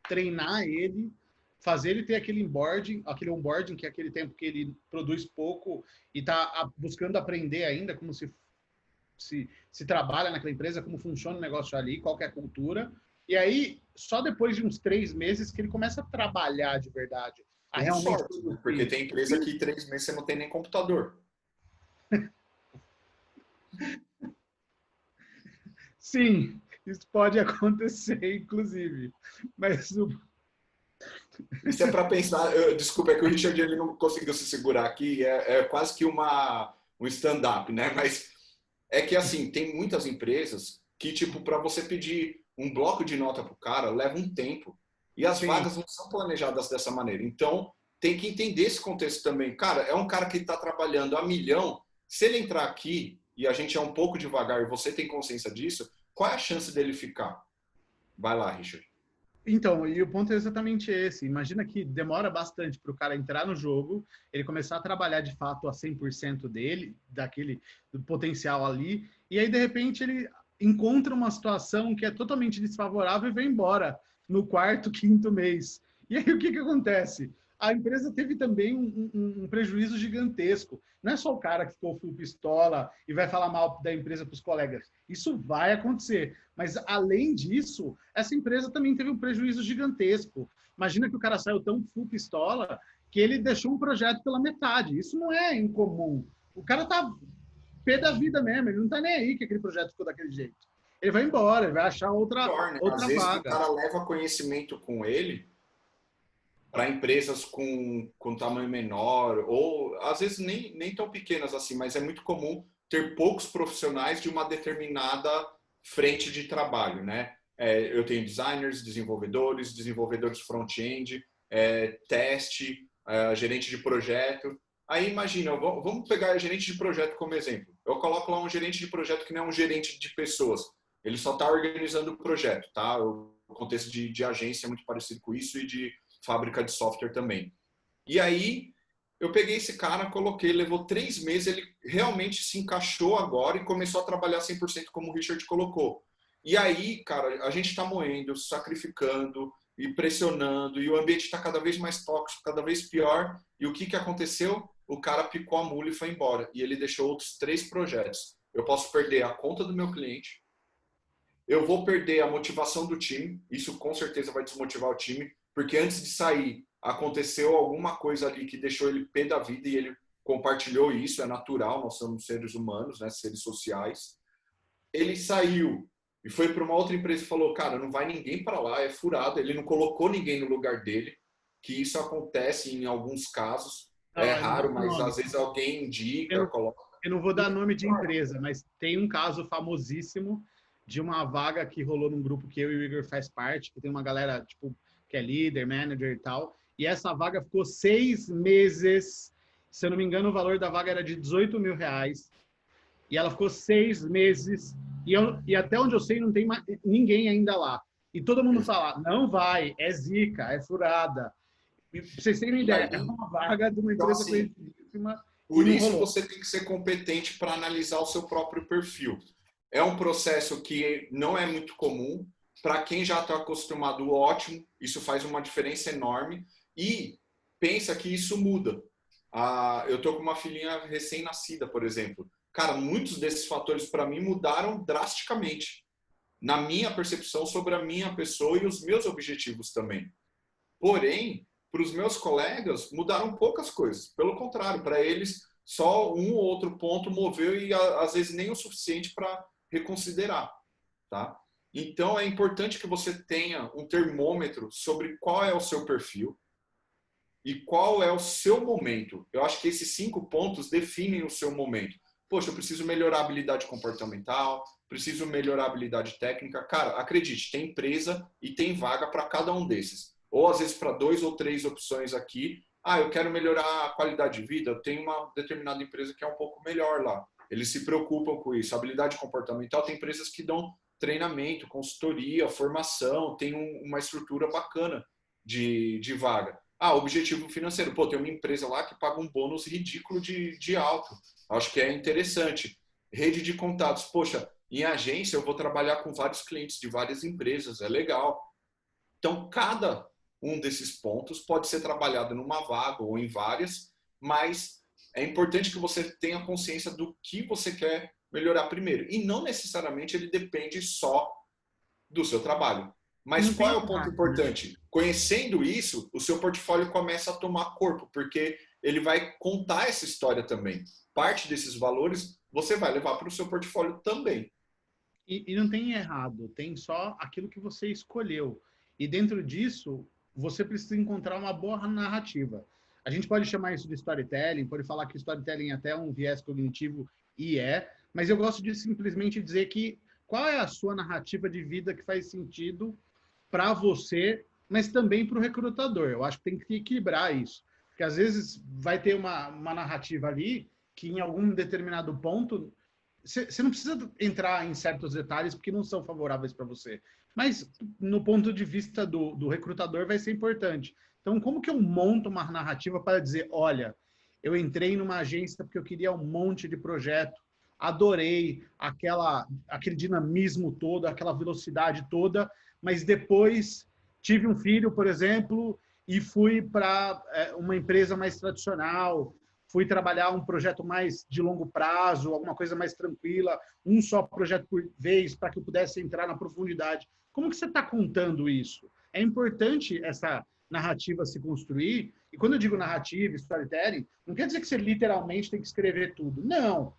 Speaker 2: treinar ele, fazer ele ter aquele onboarding, que é aquele tempo que ele produz pouco e está buscando aprender ainda como se trabalha naquela empresa, como funciona o negócio ali, qual que é a cultura. E aí, só depois de uns 3 meses que ele começa a trabalhar de verdade. A realmente
Speaker 1: sorte, né? Porque tem empresa que 3 meses você não tem nem computador.
Speaker 2: Sim, isso pode acontecer, inclusive. Mas
Speaker 1: isso é para pensar. Desculpa, é que o Richard ele não conseguiu se segurar aqui. É quase que um stand-up, né? Mas é que assim tem muitas empresas que tipo para você pedir um bloco de nota para o cara leva um tempo. E as vagas não são planejadas dessa maneira. Então, tem que entender esse contexto também. Cara, é um cara que está trabalhando a milhão. Se ele entrar aqui, e a gente é um pouco devagar, e você tem consciência disso, qual é a chance dele ficar? Vai lá, Richard.
Speaker 2: Então, e o ponto é exatamente esse. Imagina que demora bastante para o cara entrar no jogo, ele começar a trabalhar de fato a 100% dele, do potencial ali, e aí, de repente, ele encontra uma situação que é totalmente desfavorável e vai embora no quarto, quinto mês. E aí, o que acontece? A empresa teve também um prejuízo gigantesco. Não é só o cara que ficou full pistola e vai falar mal da empresa para os colegas. Isso vai acontecer. Mas, além disso, essa empresa também teve um prejuízo gigantesco. Imagina que o cara saiu tão full pistola que ele deixou um projeto pela metade. Isso não é incomum. O cara tá pé da vida mesmo. Ele não tá nem aí que aquele projeto ficou daquele jeito. Ele vai embora, ele vai achar outra
Speaker 1: Às vezes
Speaker 2: vaga.
Speaker 1: o cara leva conhecimento com ele para empresas com tamanho menor, ou às vezes nem tão pequenas assim, mas é muito comum ter poucos profissionais de uma determinada frente de trabalho, né? Eu tenho designers, desenvolvedores front-end, teste, gerente de projeto. Aí imagina, vamos pegar gerente de projeto como exemplo. Eu coloco lá um gerente de projeto que não é um gerente de pessoas. Ele só está organizando o projeto, tá? O contexto de agência é muito parecido com isso e de fábrica de software também. E aí, eu peguei esse cara, coloquei, levou 3 meses, ele realmente se encaixou agora e começou a trabalhar 100% como o Richard colocou. E aí, cara, a gente está moendo, sacrificando e pressionando, e o ambiente está cada vez mais tóxico, cada vez pior. E o que aconteceu? O cara picou a mula e foi embora. E ele deixou outros 3 projetos. Eu posso perder a conta do meu cliente, eu vou perder a motivação do time, isso com certeza vai desmotivar o time, porque antes de sair, aconteceu alguma coisa ali que deixou ele pé da vida e ele compartilhou isso, é natural, nós somos seres humanos, né, seres sociais. Ele saiu e foi para uma outra empresa e falou, cara, não vai ninguém para lá, é furado, ele não colocou ninguém no lugar dele, que isso acontece em alguns casos, é raro, mas às vezes alguém indica, coloca.
Speaker 2: Eu não vou dar nome de empresa, mas tem um caso famosíssimo de uma vaga que rolou num grupo que eu e o Igor faz parte, que tem uma galera, tipo, que é líder, manager e tal, e essa vaga ficou 6 meses, se eu não me engano, o valor da vaga era de R$18 mil, e ela ficou 6 meses, e até onde eu sei, não tem mais, ninguém ainda lá. E todo mundo fala, não vai, é zica, é furada. E pra vocês terem uma ideia, é uma vaga de uma empresa conhecidíssima.
Speaker 1: Por isso você tem que ser competente para analisar o seu próprio perfil. É um processo que não é muito comum. Para quem já está acostumado, ótimo. Isso faz uma diferença enorme. E pensa que isso muda. Eu estou com uma filhinha recém-nascida, por exemplo. Cara, muitos desses fatores para mim mudaram drasticamente. Na minha percepção sobre a minha pessoa e os meus objetivos também. Porém, para os meus colegas, mudaram poucas coisas. Pelo contrário, para eles, só um ou outro ponto moveu e às vezes nem o suficiente para reconsiderar, tá? Então, é importante que você tenha um termômetro sobre qual é o seu perfil e qual é o seu momento. Eu acho que esses 5 pontos definem o seu momento. Poxa, eu preciso melhorar a habilidade comportamental, preciso melhorar a habilidade técnica. Cara, acredite, tem empresa e tem vaga para cada um desses. Ou às vezes para 2 ou 3 opções aqui. Eu quero melhorar a qualidade de vida. Eu tenho uma determinada empresa que é um pouco melhor lá. Eles se preocupam com isso. Habilidade comportamental, tem empresas que dão treinamento, consultoria, formação, tem uma estrutura bacana de vaga. Objetivo financeiro. Pô, tem uma empresa lá que paga um bônus ridículo de alto. Acho que é interessante. Rede de contatos. Poxa, em agência eu vou trabalhar com vários clientes de várias empresas. É legal. Então, cada um desses pontos pode ser trabalhado numa vaga ou em várias, mas é importante que você tenha consciência do que você quer melhorar primeiro. E não necessariamente ele depende só do seu trabalho. Mas qual é o ponto importante? Conhecendo isso, o seu portfólio começa a tomar corpo, porque ele vai contar essa história também. Parte desses valores você vai levar para o seu portfólio também.
Speaker 2: E não tem errado, tem só aquilo que você escolheu. E dentro disso, você precisa encontrar uma boa narrativa. A gente pode chamar isso de storytelling, pode falar que storytelling é até um viés cognitivo, mas eu gosto de simplesmente dizer que qual é a sua narrativa de vida que faz sentido para você, mas também para o recrutador. Eu acho que tem que equilibrar isso. Porque às vezes vai ter uma narrativa ali que em algum determinado ponto você não precisa entrar em certos detalhes porque não são favoráveis para você. Mas no ponto de vista do recrutador vai ser importante. Então, como que eu monto uma narrativa para dizer, olha, eu entrei numa agência porque eu queria um monte de projeto, adorei aquele dinamismo todo, aquela velocidade toda, mas depois tive um filho, por exemplo, e fui para uma empresa mais tradicional, fui trabalhar um projeto mais de longo prazo, alguma coisa mais tranquila, um só projeto por vez, para que eu pudesse entrar na profundidade. Como que você está contando isso? É importante essa narrativa se construir, e quando eu digo narrativa, storytelling, não quer dizer que você literalmente tem que escrever tudo. Não.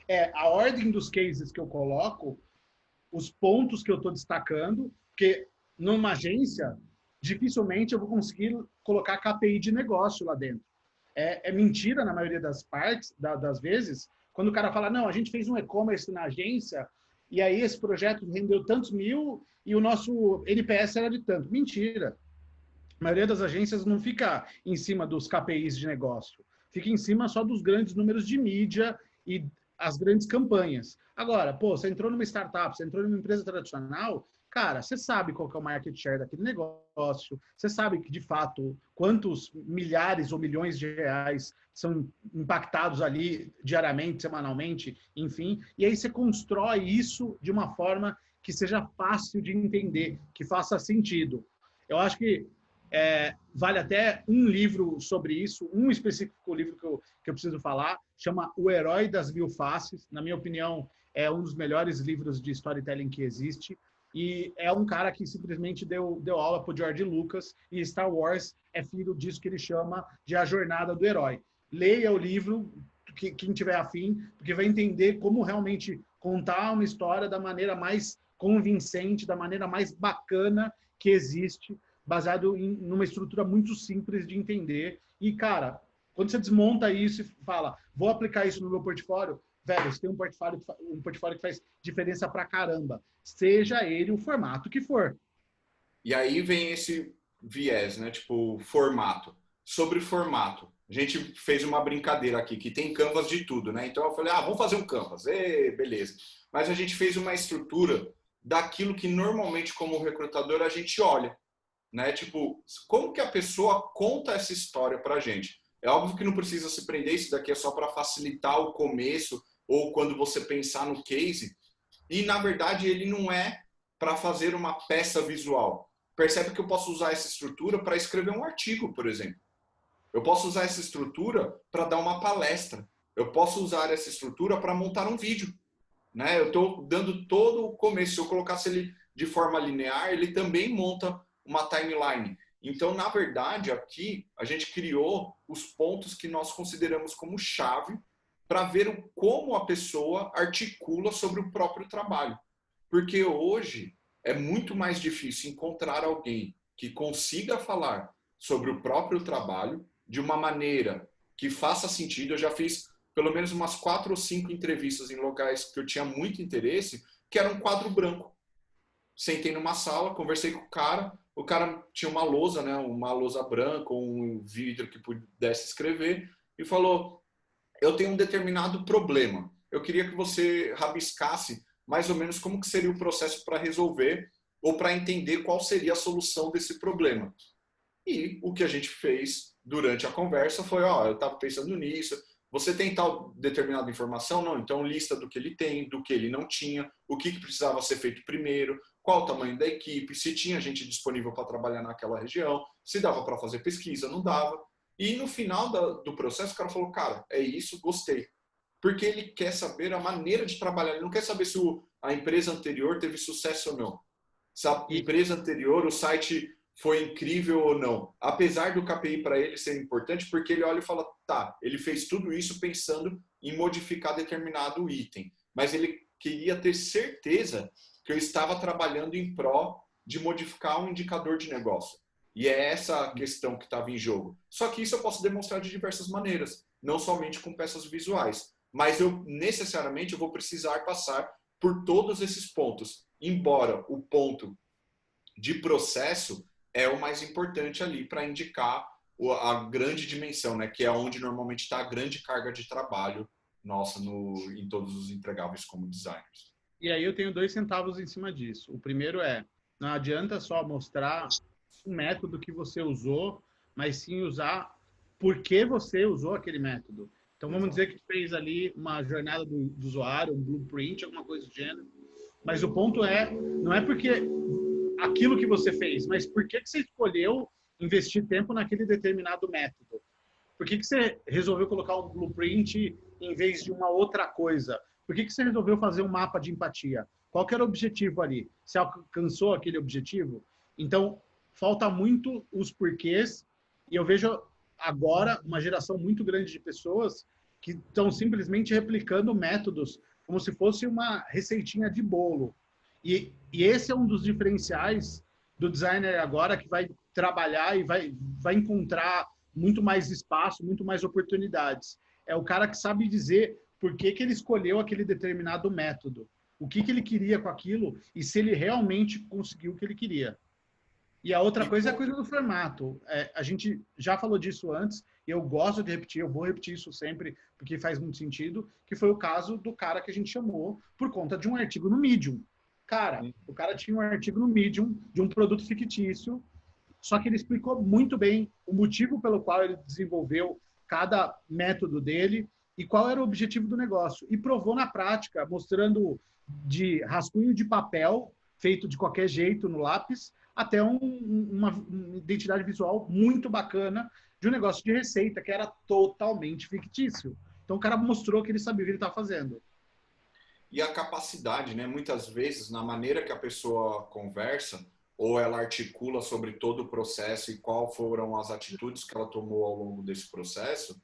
Speaker 2: É a ordem dos cases que eu coloco, os pontos que eu estou destacando, porque numa agência, dificilmente eu vou conseguir colocar KPI de negócio lá dentro. É mentira na maioria das partes, das vezes, quando o cara fala, não, a gente fez um e-commerce na agência e aí esse projeto rendeu tantos mil e o nosso NPS era de tanto. Mentira. A maioria das agências não fica em cima dos KPIs de negócio, fica em cima só dos grandes números de mídia e as grandes campanhas. Agora, pô, você entrou numa startup, você entrou numa empresa tradicional, cara, você sabe qual que é o market share daquele negócio, você sabe que, de fato, quantos milhares ou milhões de reais são impactados ali diariamente, semanalmente, enfim, e aí você constrói isso de uma forma que seja fácil de entender, que faça sentido. Eu acho que vale até um livro sobre isso, um específico livro que eu preciso falar, chama O Herói das Mil Faces. Na minha opinião, é um dos melhores livros de storytelling que existe. E é um cara que simplesmente deu aula para o George Lucas, e Star Wars é filho disso que ele chama de A Jornada do Herói. Leia o livro, quem tiver afim, porque vai entender como realmente contar uma história da maneira mais convincente, da maneira mais bacana que existe, baseado numa estrutura muito simples de entender. E, cara, quando você desmonta isso e fala, vou aplicar isso no meu portfólio, velho, você tem um portfólio que faz diferença pra caramba, seja ele o formato que for.
Speaker 1: E aí vem esse viés, né? Tipo, formato. Sobre formato, a gente fez uma brincadeira aqui, que tem canvas de tudo, né? Então eu falei, vamos fazer um canvas. Beleza. Mas a gente fez uma estrutura daquilo que normalmente, como recrutador, a gente olha, né? Tipo, como que a pessoa conta essa história pra gente? É óbvio que não precisa se prender, isso daqui é só para facilitar o começo ou quando você pensar no case. E, na verdade, ele não é para fazer uma peça visual. Percebe que eu posso usar essa estrutura para escrever um artigo, por exemplo. Eu posso usar essa estrutura para dar uma palestra. Eu posso usar essa estrutura para montar um vídeo, né? Eu estou dando todo o começo. Se eu colocasse ele de forma linear, ele também monta uma timeline. Então, na verdade, aqui a gente criou os pontos que nós consideramos como chave para ver como a pessoa articula sobre o próprio trabalho. Porque hoje é muito mais difícil encontrar alguém que consiga falar sobre o próprio trabalho de uma maneira que faça sentido. Eu já fiz pelo menos umas 4 ou 5 entrevistas em locais que eu tinha muito interesse, que era um quadro branco. Sentei numa sala, conversei com o cara tinha uma lousa, né, uma lousa branca, um vidro que pudesse escrever, e falou, eu tenho um determinado problema, eu queria que você rabiscasse mais ou menos como que seria o processo para resolver, ou para entender qual seria a solução desse problema. E o que a gente fez durante a conversa foi, eu estava pensando nisso, você tem tal determinada informação? Não, então lista do que ele tem, do que ele não tinha, o que precisava ser feito primeiro, qual o tamanho da equipe, se tinha gente disponível para trabalhar naquela região, se dava para fazer pesquisa, não dava. E no final do processo o cara falou, cara, é isso, gostei. Porque ele quer saber a maneira de trabalhar, ele não quer saber se a empresa anterior teve sucesso ou não. Se a empresa anterior, o site foi incrível ou não. Apesar do KPI para ele ser importante, porque ele olha e fala, tá, ele fez tudo isso pensando em modificar determinado item. Mas ele queria ter certeza que eu estava trabalhando em pró de modificar um indicador de negócio. E é essa a questão que estava em jogo. Só que isso eu posso demonstrar de diversas maneiras, não somente com peças visuais. Mas eu necessariamente vou precisar passar por todos esses pontos. Embora o ponto de processo é o mais importante ali para indicar a grande dimensão, né? Que é onde normalmente está a grande carga de trabalho nossa em todos os entregáveis como designers.
Speaker 2: E aí eu tenho 2 centavos em cima disso. O primeiro é, não adianta só mostrar um método que você usou, mas sim usar por que você usou aquele método. Então vamos dizer que fez ali uma jornada do usuário, um blueprint, alguma coisa do gênero. Mas o ponto é, não é porque aquilo que você fez, mas por que você escolheu investir tempo naquele determinado método? Por que você resolveu colocar um blueprint em vez de uma outra coisa? Por que você resolveu fazer um mapa de empatia? Qual que era o objetivo ali? Você alcançou aquele objetivo? Então, falta muito os porquês, e eu vejo agora uma geração muito grande de pessoas que estão simplesmente replicando métodos como se fosse uma receitinha de bolo. E esse é um dos diferenciais do designer agora, que vai trabalhar e vai encontrar muito mais espaço, muito mais oportunidades. É o cara que sabe dizer por que ele escolheu aquele determinado método, o que ele queria com aquilo e se ele realmente conseguiu o que ele queria. E a outra coisa é a coisa do formato. A gente já falou disso antes, eu gosto de repetir, eu vou repetir isso sempre, porque faz muito sentido, que foi o caso do cara que a gente chamou por conta de um artigo no Medium. Cara, o cara tinha um artigo no Medium de um produto fictício, só que ele explicou muito bem o motivo pelo qual ele desenvolveu cada método dele e qual era o objetivo do negócio. E provou na prática, mostrando de rascunho de papel, feito de qualquer jeito no lápis, até uma identidade visual muito bacana de um negócio de receita que era totalmente fictício. Então o cara mostrou que ele sabia o que ele estava fazendo.
Speaker 1: E a capacidade, né? Muitas vezes, na maneira que a pessoa conversa, ou ela articula sobre todo o processo e qual foram as atitudes que ela tomou ao longo desse processo,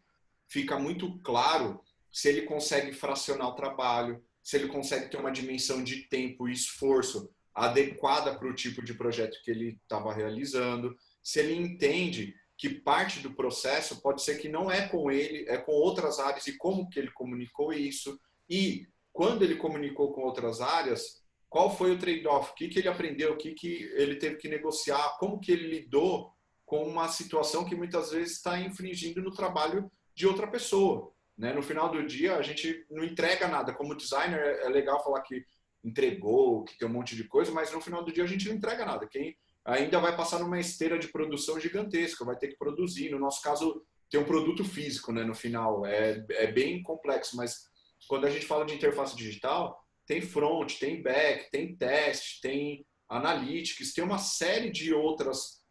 Speaker 1: fica muito claro se ele consegue fracionar o trabalho, se ele consegue ter uma dimensão de tempo e esforço adequada para o tipo de projeto que ele estava realizando, se ele entende que parte do processo pode ser que não é com ele, é com outras áreas e como que ele comunicou isso, e quando ele comunicou com outras áreas, qual foi o trade-off, o que ele aprendeu, o que ele teve que negociar, como que ele lidou com uma situação que muitas vezes está infringindo no trabalho de outra pessoa. Né? No final do dia, a gente não entrega nada. Como designer, é legal falar que entregou, que tem um monte de coisa, mas no final do dia a gente não entrega nada. Quem ainda vai passar numa esteira de produção gigantesca, vai ter que produzir. No nosso caso, tem um produto físico, né, no final. É bem complexo, mas quando a gente fala de interface digital, tem front, tem back, tem teste, tem analytics, tem uma série de outras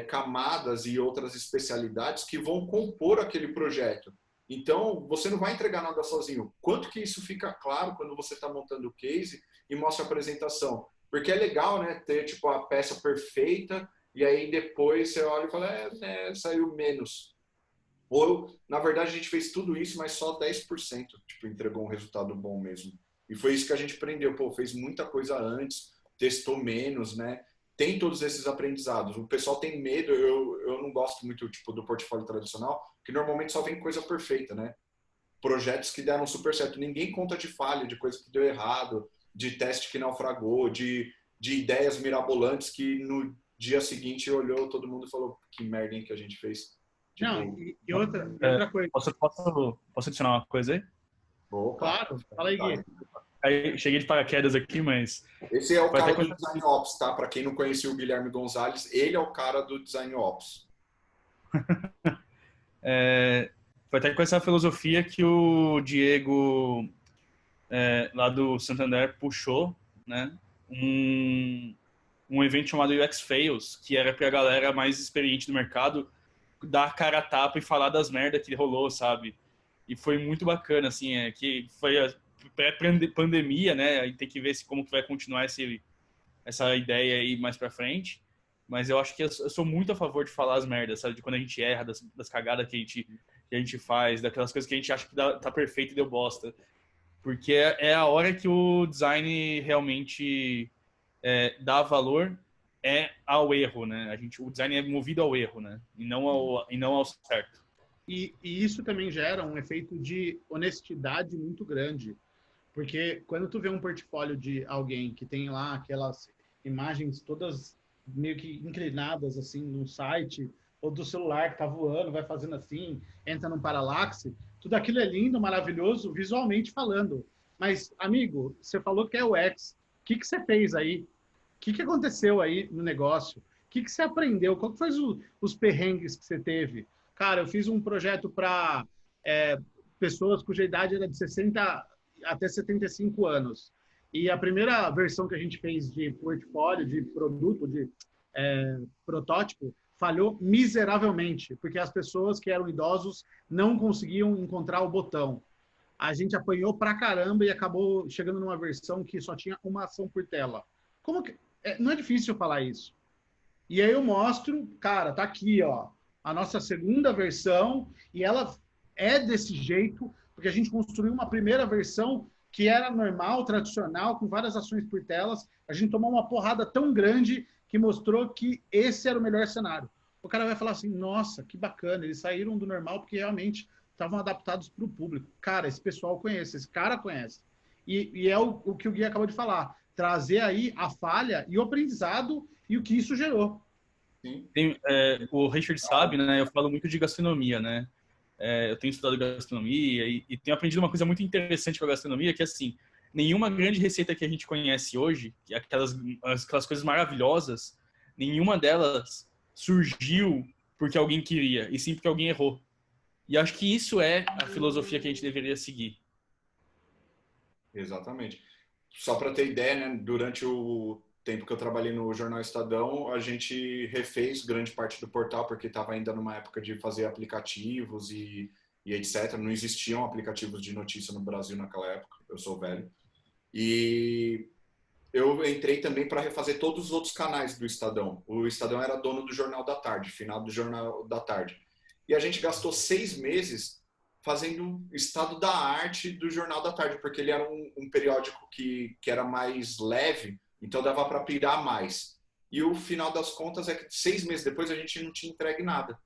Speaker 1: camadas e outras especialidades que vão compor aquele projeto. Então, você não vai entregar nada sozinho. Quanto que isso fica claro quando você está montando o case e mostra a apresentação? Porque é legal, né, ter tipo a peça perfeita e aí depois você olha e fala, saiu menos. Ou, na verdade, a gente fez tudo isso, mas só 10% tipo, entregou um resultado bom mesmo. E foi isso que a gente aprendeu. Pô, fez muita coisa antes, testou menos, né? Tem todos esses aprendizados. O pessoal tem medo, eu não gosto muito tipo, do portfólio tradicional, que normalmente só vem coisa perfeita, né? Projetos que deram super certo. Ninguém conta de falha, de coisa que deu errado, de teste que naufragou, de ideias mirabolantes que no dia seguinte olhou todo mundo e falou que merda hein, que a gente fez.
Speaker 2: Tipo, não, e outra coisa.
Speaker 5: Posso adicionar uma coisa aí?
Speaker 1: Opa,
Speaker 2: claro, fala aí, Gui.
Speaker 5: Aí, cheguei de paraquedas aqui, mas...
Speaker 1: Esse é o cara do Design Ops, tá? Para quem não conhecia o Guilherme Gonzalez, ele é o cara do Design Ops.
Speaker 5: Foi até com essa filosofia que o Diego, lá do Santander, puxou, né? Um evento chamado UX Fails, que era pra galera mais experiente do mercado dar a cara a tapa e falar das merdas que rolou, sabe? E foi muito bacana, assim, que foi a pré-pandemia, né? Aí tem que ver como que vai continuar essa ideia aí mais pra frente. Mas eu acho que eu sou muito a favor de falar as merdas, sabe? De quando a gente erra, das cagadas que a gente faz, daquelas coisas que a gente acha que tá perfeito e deu bosta. Porque é a hora que o design realmente dá valor ao erro, né? O design é movido ao erro, né? E não ao certo.
Speaker 2: E isso também gera um efeito de honestidade muito grande. Porque quando tu vê um portfólio de alguém que tem lá aquelas imagens todas meio que inclinadas assim no site, ou do celular que tá voando, vai fazendo assim, entra num paralaxe, tudo aquilo é lindo, maravilhoso, visualmente falando. Mas, amigo, você falou que é UX. O que você fez aí? O que aconteceu aí no negócio? O que você aprendeu? Qual que foi os perrengues que você teve? Cara, eu fiz um projeto para pessoas cuja idade era de 60 até 75 anos. E a primeira versão que a gente fez de portfólio, de produto, de protótipo, falhou miseravelmente, porque as pessoas que eram idosos não conseguiam encontrar o botão. A gente apanhou pra caramba e acabou chegando numa versão que só tinha uma ação por tela. Como que... não é difícil falar isso. E aí eu mostro, cara, tá aqui, ó, a nossa segunda versão, e ela é desse jeito, porque a gente construiu uma primeira versão que era normal, tradicional, com várias ações por telas. A gente tomou uma porrada tão grande que mostrou que esse era o melhor cenário. O cara vai falar assim, nossa, que bacana, eles saíram do normal porque realmente estavam adaptados para o público. Cara, esse pessoal conhece, esse cara conhece. E é o que o Gui acabou de falar, trazer aí a falha e o aprendizado e o que isso gerou.
Speaker 5: O Richard sabe, né? Eu falo muito de gastronomia, né? Eu tenho estudado gastronomia e tenho aprendido uma coisa muito interessante com a gastronomia, que é assim, nenhuma grande receita que a gente conhece hoje, aquelas coisas maravilhosas, nenhuma delas surgiu porque alguém queria, e sim porque alguém errou. E acho que isso é a filosofia que a gente deveria seguir.
Speaker 1: Exatamente. Só para ter ideia, né, durante o tempo que eu trabalhei no Jornal Estadão, a gente refez grande parte do portal, porque estava ainda numa época de fazer aplicativos e etc. Não existiam aplicativos de notícia no Brasil naquela época, eu sou velho. E eu entrei também para refazer todos os outros canais do Estadão. O Estadão era dono do Jornal da Tarde, final do Jornal da Tarde. E a gente gastou 6 meses fazendo estado da arte do Jornal da Tarde, porque ele era um periódico que era mais leve, então dava para pirar mais. E o final das contas é que 6 meses depois a gente não tinha entregue nada.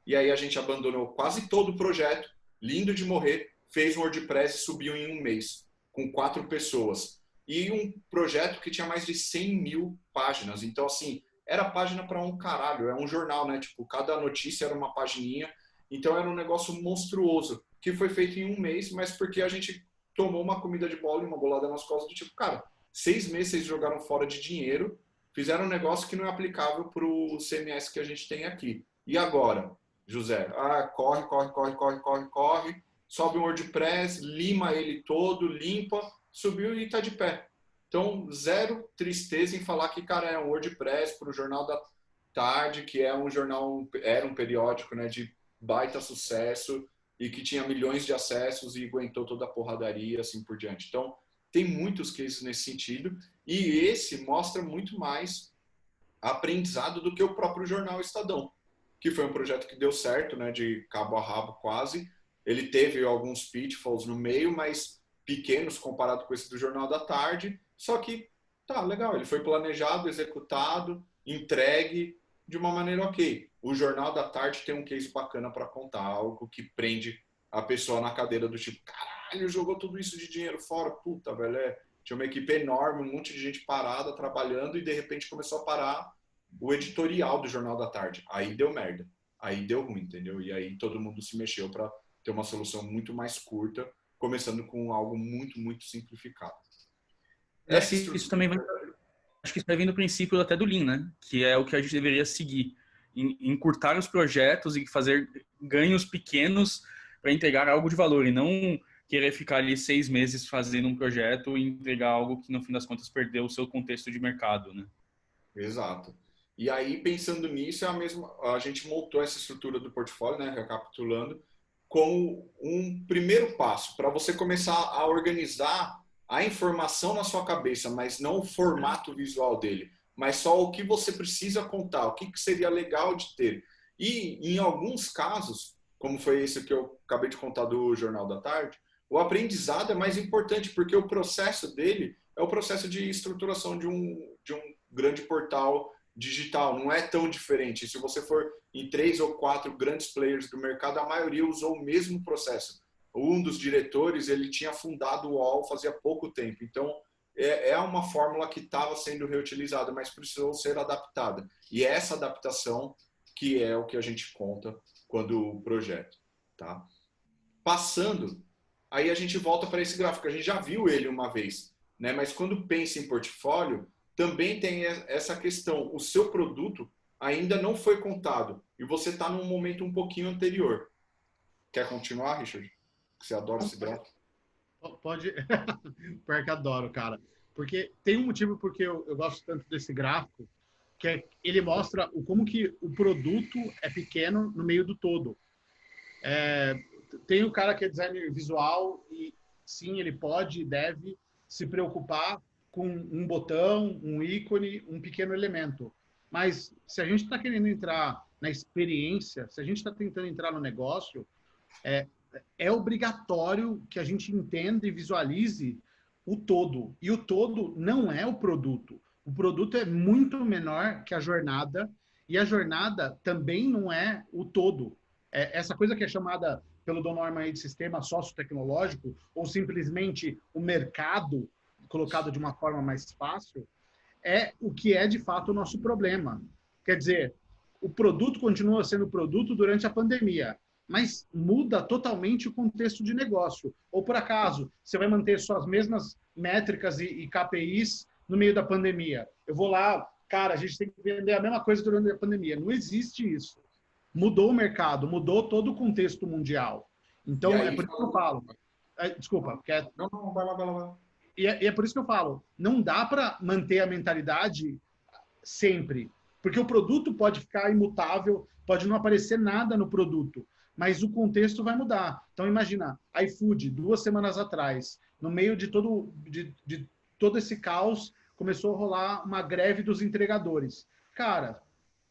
Speaker 1: E aí a gente abandonou quase todo o projeto, lindo de morrer, fez um WordPress e subiu em 1 mês, com 4 pessoas. E um projeto que tinha mais de 100 mil páginas. Então, assim, era página para um caralho. É um jornal, né? Tipo, cada notícia era uma pagininha. Então, era um negócio monstruoso, que foi feito em 1 mês, mas porque a gente tomou uma comida de bola e uma bolada nas costas do tipo, cara, 6 meses vocês jogaram fora de dinheiro, fizeram um negócio que não é aplicável para o CMS que a gente tem aqui. E agora, José? Corre, sobe um WordPress, lima ele todo, limpa, subiu e está de pé. Então, zero tristeza em falar que, cara, é um WordPress para o Jornal da Tarde, que é um jornal, era um periódico, né, de baita sucesso e que tinha milhões de acessos e aguentou toda a porradaria, assim por diante. Então, tem muitos cases nesse sentido e esse mostra muito mais aprendizado do que o próprio Jornal Estadão, que foi um projeto que deu certo, né, de cabo a rabo quase. Ele teve alguns pitfalls no meio, mas pequenos comparado com esse do Jornal da Tarde, só que tá legal, ele foi planejado, executado, entregue de uma maneira ok. O Jornal da Tarde tem um case bacana para contar, algo que prende a pessoa na cadeira do tipo, caralho, jogou tudo isso de dinheiro fora, puta, velho, tinha uma equipe enorme, um monte de gente parada, trabalhando, e de repente começou a parar o editorial do Jornal da Tarde. Aí deu merda, aí deu ruim, entendeu? E aí todo mundo se mexeu para ter uma solução muito mais curta, começando com algo muito, muito simplificado.
Speaker 5: Isso também vai... Acho que isso vai vir do princípio até do Lean, né? Que é o que a gente deveria seguir. Encurtar os projetos e fazer ganhos pequenos para entregar algo de valor e não querer ficar ali 6 meses fazendo um projeto e entregar algo que no fim das contas perdeu o seu contexto de mercado, né?
Speaker 1: Exato. E aí, pensando nisso, a gente montou essa estrutura do portfólio, né, recapitulando, como um primeiro passo para você começar a organizar a informação na sua cabeça, mas não o formato visual dele, mas só o que você precisa contar, o que seria legal de ter. E, em alguns casos, como foi esse que eu acabei de contar do Jornal da Tarde, o aprendizado é mais importante, porque o processo dele é o processo de estruturação de um grande portal digital, não é tão diferente. Se você for em 3 ou 4 grandes players do mercado, a maioria usou o mesmo processo. um dos diretores, ele tinha fundado o UOL fazia pouco tempo. Então, é uma fórmula que estava sendo reutilizada, mas precisou ser adaptada. E essa adaptação que é o que a gente conta quando o projeto, tá? Passando, aí a gente volta para esse gráfico. A gente já viu ele uma vez, né? Mas quando pensa em portfólio, também tem essa questão. O seu produto ainda não foi contado e você está num momento um pouquinho anterior. Quer continuar, Richard? Você adora esse gráfico?
Speaker 2: Pode. Pior que adoro, cara. Porque tem um motivo porque eu gosto tanto desse gráfico, que é ele mostra como que o produto é pequeno no meio do todo. Tem o cara que é designer visual e sim, ele pode e deve se preocupar com um botão, um ícone, um pequeno elemento. Mas se a gente está querendo entrar na experiência, se a gente está tentando entrar no negócio, é obrigatório que a gente entenda e visualize o todo. E o todo não é o produto. O produto é muito menor que a jornada e a jornada também não é o todo. Essa coisa que é chamada pelo Don Norman aí de sistema sociotecnológico ou simplesmente o mercado, colocado de uma forma mais fácil, é o que é de fato o nosso problema. Quer dizer, o produto continua sendo produto durante a pandemia, mas muda totalmente o contexto de negócio. Ou, por acaso, você vai manter suas mesmas métricas e KPIs no meio da pandemia. Eu vou lá, cara, a gente tem que vender a mesma coisa durante a pandemia. Não existe isso. Mudou o mercado, mudou todo o contexto mundial. Então,
Speaker 1: aí,
Speaker 2: é por isso que eu falo. Desculpa.
Speaker 1: Não, vai lá.
Speaker 2: E é por isso que eu falo, não dá para manter a mentalidade sempre. Porque o produto pode ficar imutável, pode não aparecer nada no produto, mas o contexto vai mudar. Então, imagina, iFood, 2 semanas atrás, no meio de todo esse caos, começou a rolar uma greve dos entregadores. Cara,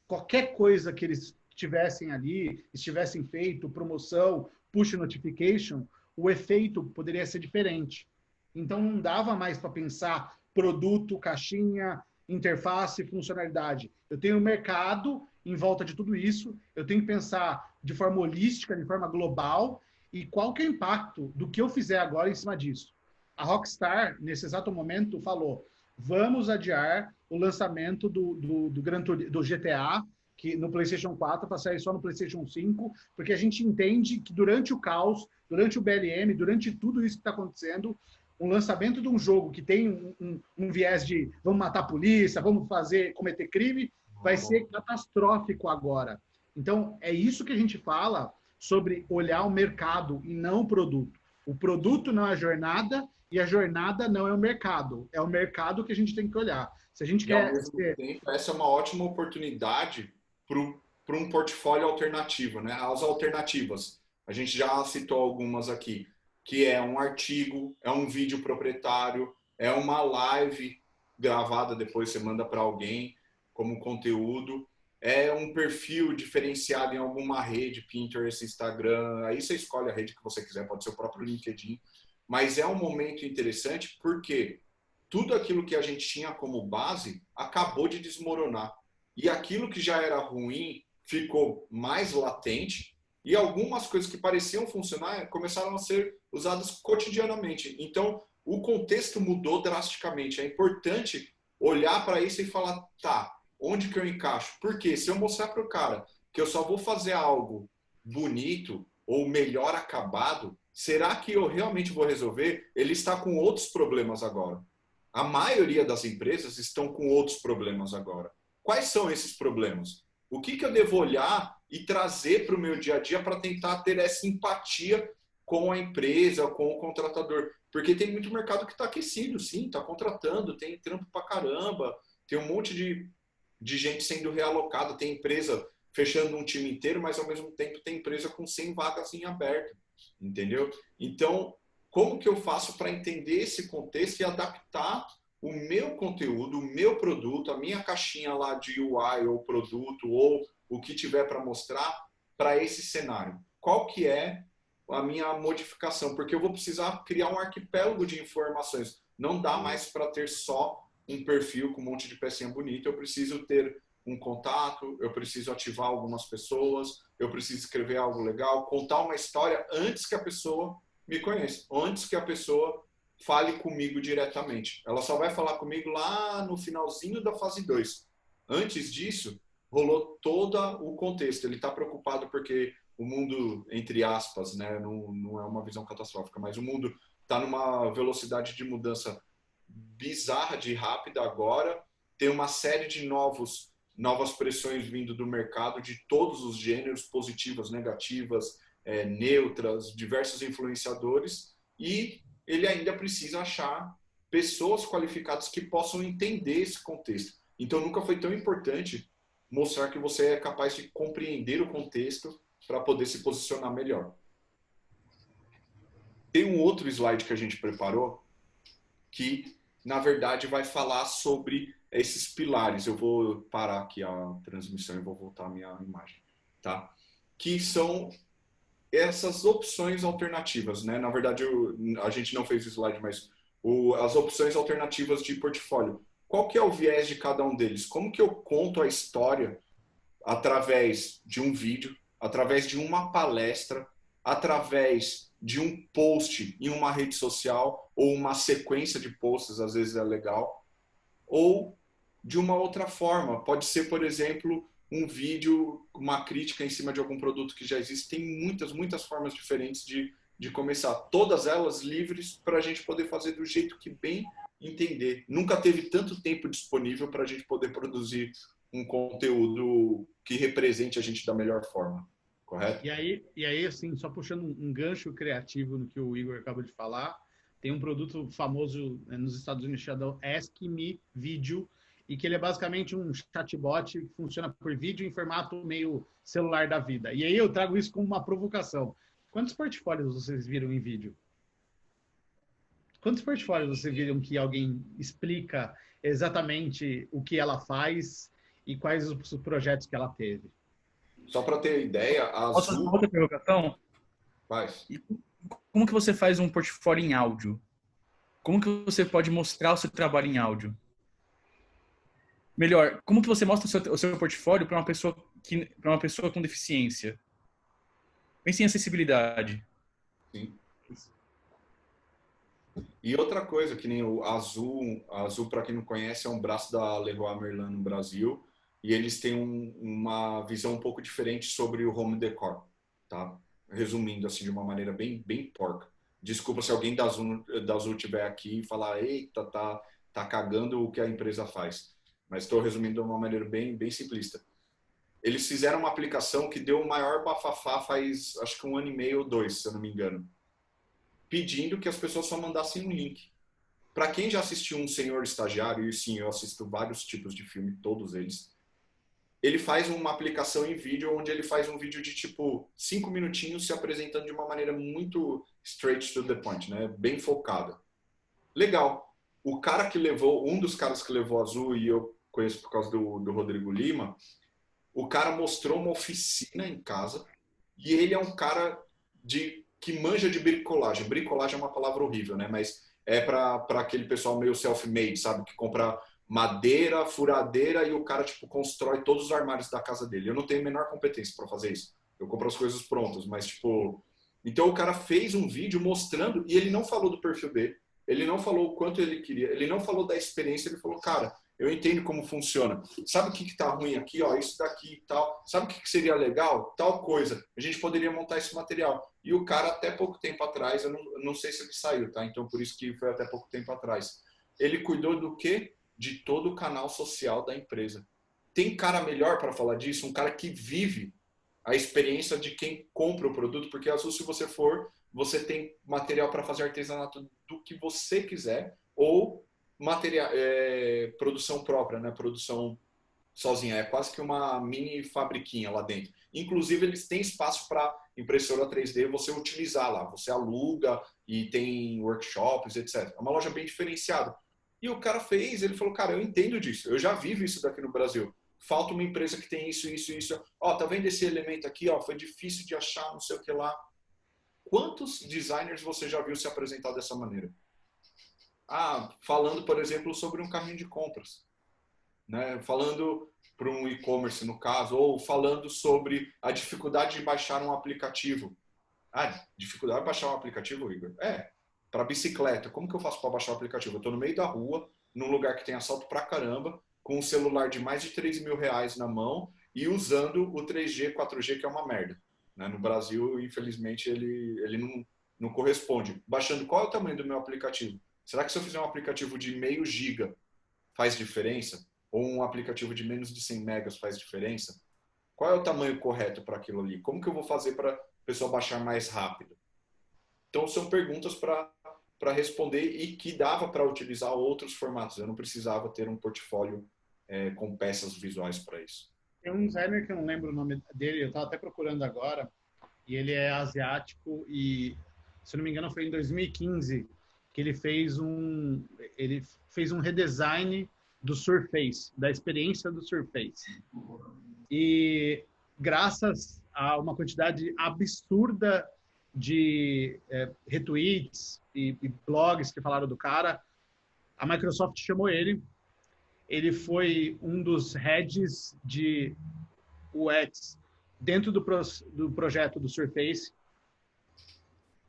Speaker 2: qualquer coisa que eles tivessem ali, estivessem feito, promoção, push notification, o efeito poderia ser diferente. Então, não dava mais para pensar produto, caixinha, interface, funcionalidade. Eu tenho um mercado em volta de tudo isso, eu tenho que pensar de forma holística, de forma global, e qual que é o impacto do que eu fizer agora em cima disso. A Rockstar, nesse exato momento, falou, vamos adiar o lançamento do GTA, que no PlayStation 4, para sair só no PlayStation 5, porque a gente entende que durante o caos, durante o BLM, durante tudo isso que está acontecendo, um lançamento de um jogo que tem um viés de vamos matar a polícia, vamos cometer crime, vai ser catastrófico agora. Então, é isso que a gente fala sobre olhar o mercado e não o produto. O produto não é a jornada e a jornada não é o mercado. É o mercado que a gente tem que olhar. Se a gente quer...
Speaker 1: Ao mesmo tempo, essa é uma ótima oportunidade para um portfólio alternativo, né? As alternativas. A gente já citou algumas aqui, que é um artigo, é um vídeo proprietário, é uma live gravada, depois você manda para alguém como conteúdo, é um perfil diferenciado em alguma rede, Pinterest, Instagram, aí você escolhe a rede que você quiser, pode ser o próprio LinkedIn, mas é um momento interessante porque tudo aquilo que a gente tinha como base acabou de desmoronar. E aquilo que já era ruim ficou mais latente e algumas coisas que pareciam funcionar começaram a ser usadas cotidianamente. Então, o contexto mudou drasticamente. É importante olhar para isso e falar, tá, onde que eu encaixo? Porque se eu mostrar para o cara que eu só vou fazer algo bonito ou melhor acabado, será que eu realmente vou resolver? Ele está com outros problemas agora. A maioria das empresas estão com outros problemas agora. Quais são esses problemas? O que eu devo olhar e trazer para o meu dia a dia para tentar ter essa empatia com a empresa, com o contratador? Porque tem muito mercado que está aquecido, sim, está contratando, tem trampo para caramba, tem um monte de gente sendo realocada, tem empresa fechando um time inteiro, mas ao mesmo tempo tem empresa com 100 vagas em aberto, entendeu? Então, como que eu faço para entender esse contexto e adaptar o meu conteúdo, o meu produto, a minha caixinha lá de UI ou produto ou o que tiver para mostrar para esse cenário? Qual que é a minha modificação? Porque eu vou precisar criar um arquipélago de informações. Não dá mais para ter só um perfil com um monte de pecinha bonita. Eu preciso ter um contato, eu preciso ativar algumas pessoas, eu preciso escrever algo legal, contar uma história antes que a pessoa me conheça, antes que a pessoa fale comigo diretamente. Ela só vai falar comigo lá no finalzinho da fase 2. Antes disso, rolou todo o contexto. Ele está preocupado porque o mundo, entre aspas, né, não é uma visão catastrófica, mas o mundo está numa velocidade de mudança bizarra de rápida agora. Tem uma série de novas pressões vindo do mercado de todos os gêneros, positivas, negativas, neutras, diversos influenciadores, e ele ainda precisa achar pessoas qualificadas que possam entender esse contexto. Então nunca foi tão importante mostrar que você é capaz de compreender o contexto para poder se posicionar melhor. Tem um outro slide que a gente preparou que, na verdade, vai falar sobre esses pilares. Eu vou parar aqui a transmissão e vou voltar a minha imagem, tá? Que são essas opções alternativas, né? Na verdade, a gente não fez o slide, mas as opções alternativas de portfólio. Qual que é o viés de cada um deles? Como que eu conto a história através de um vídeo, através de uma palestra, através de um post em uma rede social ou uma sequência de posts, às vezes é legal, ou de uma outra forma. Pode ser, por exemplo, um vídeo, uma crítica em cima de algum produto que já existe. Tem muitas formas diferentes de começar. Todas elas livres para a gente poder fazer do jeito que bem entender. Nunca teve tanto tempo disponível para a gente poder produzir um conteúdo que represente a gente da melhor forma. Correto?
Speaker 2: E aí, assim, só puxando um gancho criativo no que o Igor acabou de falar, tem um produto famoso nos Estados Unidos chamado Ask Me Video, e que ele é basicamente um chatbot que funciona por vídeo em formato meio celular da vida. E aí eu trago isso como uma provocação. Quantos portfólios vocês viram em vídeo? Quantos portfólios vocês viram que alguém explica exatamente o que ela faz e quais os projetos que ela teve?
Speaker 1: Só para ter ideia, a Azul...
Speaker 5: Outra provocação?
Speaker 1: Faz.
Speaker 5: E como que você faz um portfólio em áudio? Como que você pode mostrar o seu trabalho em áudio? Melhor, como que você mostra o seu portfólio para uma pessoa com deficiência? Pense em acessibilidade.
Speaker 1: Sim. E outra coisa, que nem a Azul, para quem não conhece, é um braço da Leroy Merlin no Brasil, e eles têm uma visão um pouco diferente sobre o home decor, tá? Resumindo assim de uma maneira bem porca. Desculpa se alguém da Azul estiver aqui e falar, eita, tá cagando o que a empresa faz. Mas estou resumindo de uma maneira bem simplista. Eles fizeram uma aplicação que deu o maior bafafá faz, acho que 1 ano e meio ou 2, se eu não me engano, pedindo que as pessoas só mandassem um link. Para quem já assistiu Um Senhor Estagiário, e sim, eu assisto vários tipos de filme, todos eles, ele faz uma aplicação em vídeo, onde ele faz um vídeo de tipo 5 minutinhos se apresentando de uma maneira muito straight to the point, né? Bem focada. Legal. O cara que levou, um dos caras que levou Azul, e eu conheço por causa do Rodrigo Lima, o cara mostrou uma oficina em casa, e ele é um cara que manja de bricolagem. Bricolagem é uma palavra horrível, né? Mas é para aquele pessoal meio self-made, sabe? Que compra madeira, furadeira e o cara tipo constrói todos os armários da casa dele. Eu não tenho a menor competência para fazer isso. Eu compro as coisas prontas, mas tipo... Então o cara fez um vídeo mostrando, e ele não falou do perfil dele, ele não falou o quanto ele queria, ele não falou da experiência, ele falou, cara, eu entendo como funciona. Sabe o que tá ruim aqui? Ó, isso daqui e tal. Sabe o que seria legal? Tal coisa. A gente poderia montar esse material. E o cara, até pouco tempo atrás, eu não sei se ele saiu, tá? Então, por isso que foi até pouco tempo atrás. Ele cuidou do quê? De todo o canal social da empresa. Tem cara melhor para falar disso? Um cara que vive a experiência de quem compra o produto, porque Azul, se você for, você tem material para fazer artesanato do que você quiser, ou material, produção própria, né? Produção sozinha. É quase que uma mini fabriquinha lá dentro. Inclusive, eles têm espaço para impressora 3D você utilizar lá. Você aluga e tem workshops, etc. É uma loja bem diferenciada. E o cara fez, ele falou, cara, eu entendo disso. Eu já vivo isso daqui no Brasil. Falta uma empresa que tem isso. Ó, tá vendo esse elemento aqui? Ó, foi difícil de achar, não sei o que lá. Quantos designers você já viu se apresentar dessa maneira? Falando, por exemplo, sobre um carrinho de compras, né? Falando para um e-commerce, no caso, ou falando sobre a dificuldade de baixar um aplicativo. Ah, dificuldade de baixar um aplicativo, Igor? Para bicicleta, como que eu faço para baixar o aplicativo? Eu estou no meio da rua, num lugar que tem assalto pra caramba, com um celular de mais de R$ 3.000 na mão e usando o 3G, 4G, que é uma merda. Né? No Brasil, infelizmente, ele não corresponde. Baixando, qual é o tamanho do meu aplicativo? Será que se eu fizer um aplicativo de meio giga faz diferença? Ou um aplicativo de menos de 100 megas faz diferença? Qual é o tamanho correto para aquilo ali? Como que eu vou fazer para a pessoa baixar mais rápido? Então, são perguntas para responder e que dava para utilizar outros formatos. Eu não precisava ter um portfólio com peças visuais para isso.
Speaker 2: Tem um designer que eu não lembro o nome dele, eu estava até procurando agora, e ele é asiático e, se eu não me engano, foi em 2015 que ele fez um redesign do Surface, da experiência do Surface. E graças a uma quantidade absurda de retweets e blogs que falaram do cara, a Microsoft chamou ele. Ele foi um dos heads de UX dentro do projeto do Surface.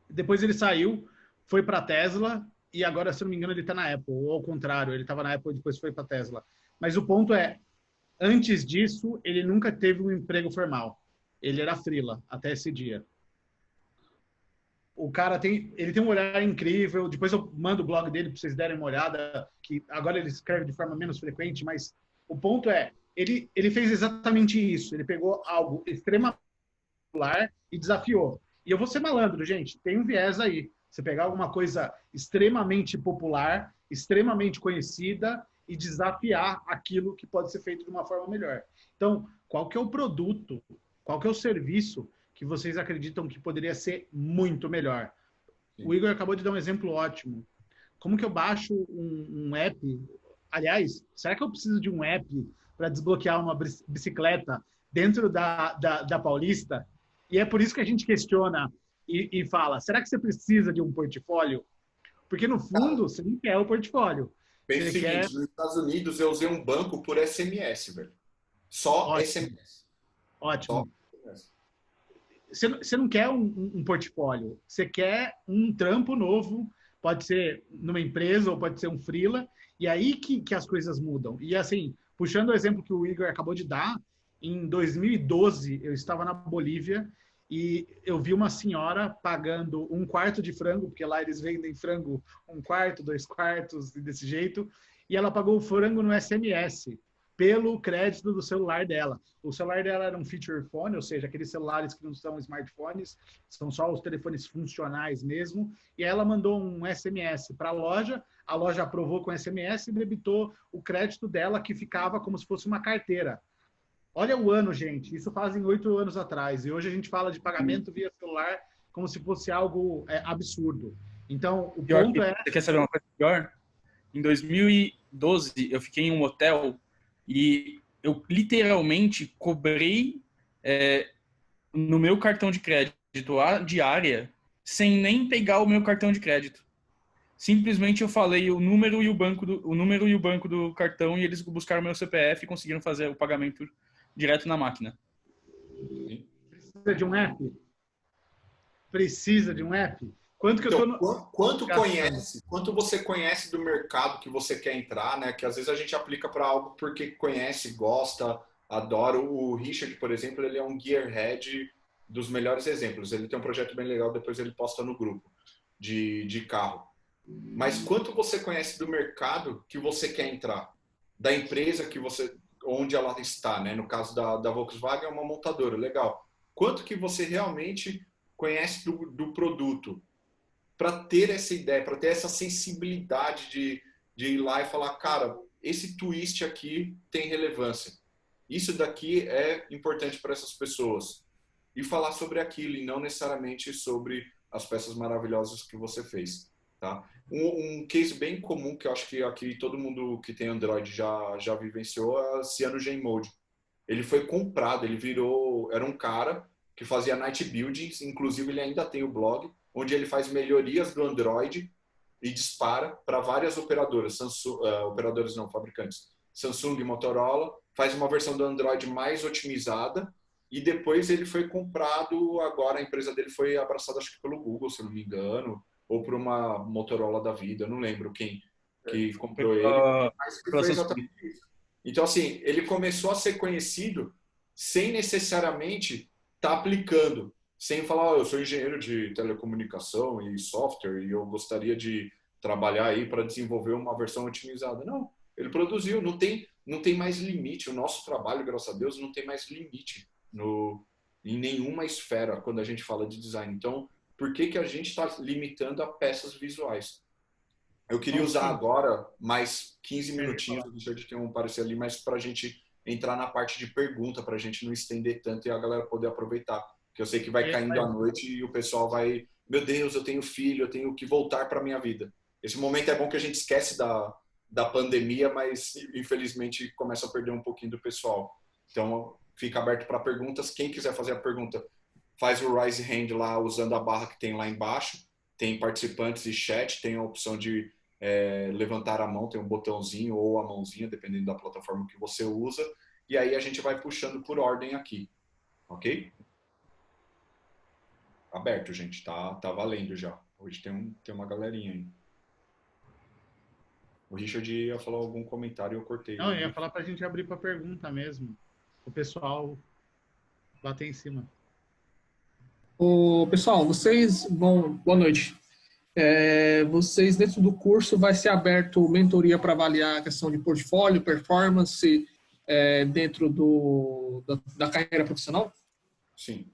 Speaker 2: Depois ele saiu, foi para a Tesla e agora, se não me engano, ele está na Apple, ou ao contrário, ele estava na Apple e depois foi para a Tesla. Mas o ponto é, antes disso, ele nunca teve um emprego formal. Ele era freela até esse dia. O cara ele tem um olhar incrível. Depois eu mando o blog dele para vocês derem uma olhada, que agora ele escreve de forma menos frequente, mas o ponto é, ele fez exatamente isso. Ele pegou algo extremamente popular e desafiou. E eu vou ser malandro, gente, tem um viés aí. Você pegar alguma coisa extremamente popular, extremamente conhecida e desafiar aquilo que pode ser feito de uma forma melhor. Então, qual que é o produto, qual que é o serviço que vocês acreditam que poderia ser muito melhor? Sim. O Igor acabou de dar um exemplo ótimo. Como que eu baixo um app? Aliás, será que eu preciso de um app para desbloquear uma bicicleta dentro da Paulista? E é por isso que a gente questiona e fala, será que você precisa de um portfólio? Porque, no fundo, você não quer o portfólio.
Speaker 1: Pensa o seguinte, nos Estados Unidos eu usei um banco por SMS, velho. Só ótimo. SMS.
Speaker 2: Ótimo. Você não quer um portfólio, você quer um trampo novo, pode ser numa empresa ou pode ser um freela, e aí que as coisas mudam. E assim, puxando o exemplo que o Igor acabou de dar, em 2012 eu estava na Bolívia e eu vi uma senhora pagando 1/4 de frango, porque lá eles vendem frango 1/4, 2/4 desse jeito, e ela pagou o frango no SMS. Pelo crédito do celular dela. O celular dela era um feature phone, ou seja, aqueles celulares que não são smartphones, são só os telefones funcionais mesmo, e ela mandou um SMS para a loja aprovou com SMS e debitou o crédito dela, que ficava como se fosse uma carteira. Olha o ano, gente, isso fazem 8 anos atrás, e hoje a gente fala de pagamento via celular como se fosse algo absurdo. Então, o ponto é...
Speaker 5: Você quer saber uma coisa pior? Em 2012, eu fiquei em um hotel e eu literalmente cobrei no meu cartão de crédito a diária sem nem pegar o meu cartão de crédito. Simplesmente eu falei o número e o banco do cartão e eles buscaram meu CPF e conseguiram fazer o pagamento direto na máquina.
Speaker 2: Precisa de um app? Precisa de um app?
Speaker 1: Quanto você conhece do mercado que você quer entrar, né? Que às vezes a gente aplica para algo porque conhece, gosta, adora. O Richard, por exemplo, ele é um gearhead dos melhores exemplos. Ele tem um projeto bem legal, depois ele posta no grupo de carro. Mas quanto você conhece do mercado que você quer entrar? Da empresa onde ela está, né? No caso da Volkswagen, é uma montadora, legal. Quanto que você realmente conhece do produto? Para ter essa ideia, para ter essa sensibilidade de ir lá e falar, cara, esse twist aqui tem relevância. Isso daqui é importante para essas pessoas. E falar sobre aquilo e não necessariamente sobre as peças maravilhosas que você fez. Tá? Um case bem comum que eu acho que aqui todo mundo que tem Android já vivenciou é a CyanogenMod. Ele foi comprado, era um cara que fazia night buildings, inclusive ele ainda tem o blog, onde ele faz melhorias do Android e dispara para várias operadoras, operadoras não, fabricantes, Samsung e Motorola, faz uma versão do Android mais otimizada e depois ele foi comprado, agora a empresa dele foi abraçada, acho que pelo Google, se eu não me engano, ou por uma Motorola da vida, eu não lembro quem que comprou ele, mas foi exatamente isso. Então, assim, ele começou a ser conhecido sem necessariamente estar aplicando, sem falar, eu sou engenheiro de telecomunicação e software e eu gostaria de trabalhar aí para desenvolver uma versão otimizada. Não, ele produziu, não tem mais limite. O nosso trabalho, graças a Deus, não tem mais limite em nenhuma esfera quando a gente fala de design. Então, por que a gente está limitando a peças visuais? Eu queria usar agora mais 15 minutinhos, o Richard tem um parecer ali, mas para a gente entrar na parte de pergunta, para a gente não estender tanto e a galera poder aproveitar. Porque eu sei que vai caindo a noite e o pessoal vai, meu Deus, eu tenho filho, eu tenho que voltar para a minha vida. Esse momento é bom que a gente esquece da pandemia, mas infelizmente começa a perder um pouquinho do pessoal. Então, fica aberto para perguntas. Quem quiser fazer a pergunta, faz o raise hand lá usando a barra que tem lá embaixo. Tem participantes e chat, tem a opção de levantar a mão, tem um botãozinho ou a mãozinha, dependendo da plataforma que você usa. E aí a gente vai puxando por ordem aqui. Ok? Aberto, gente. Tá valendo já. Hoje tem uma galerinha aí. O Richard ia falar algum comentário e eu cortei.
Speaker 2: Não, eu ia falar para a gente abrir para pergunta mesmo. O pessoal bater em cima.
Speaker 6: Pessoal, vocês vão... Boa noite. Vocês, dentro do curso, vai ser aberto mentoria para avaliar a questão de portfólio, performance, dentro da carreira profissional?
Speaker 1: Sim.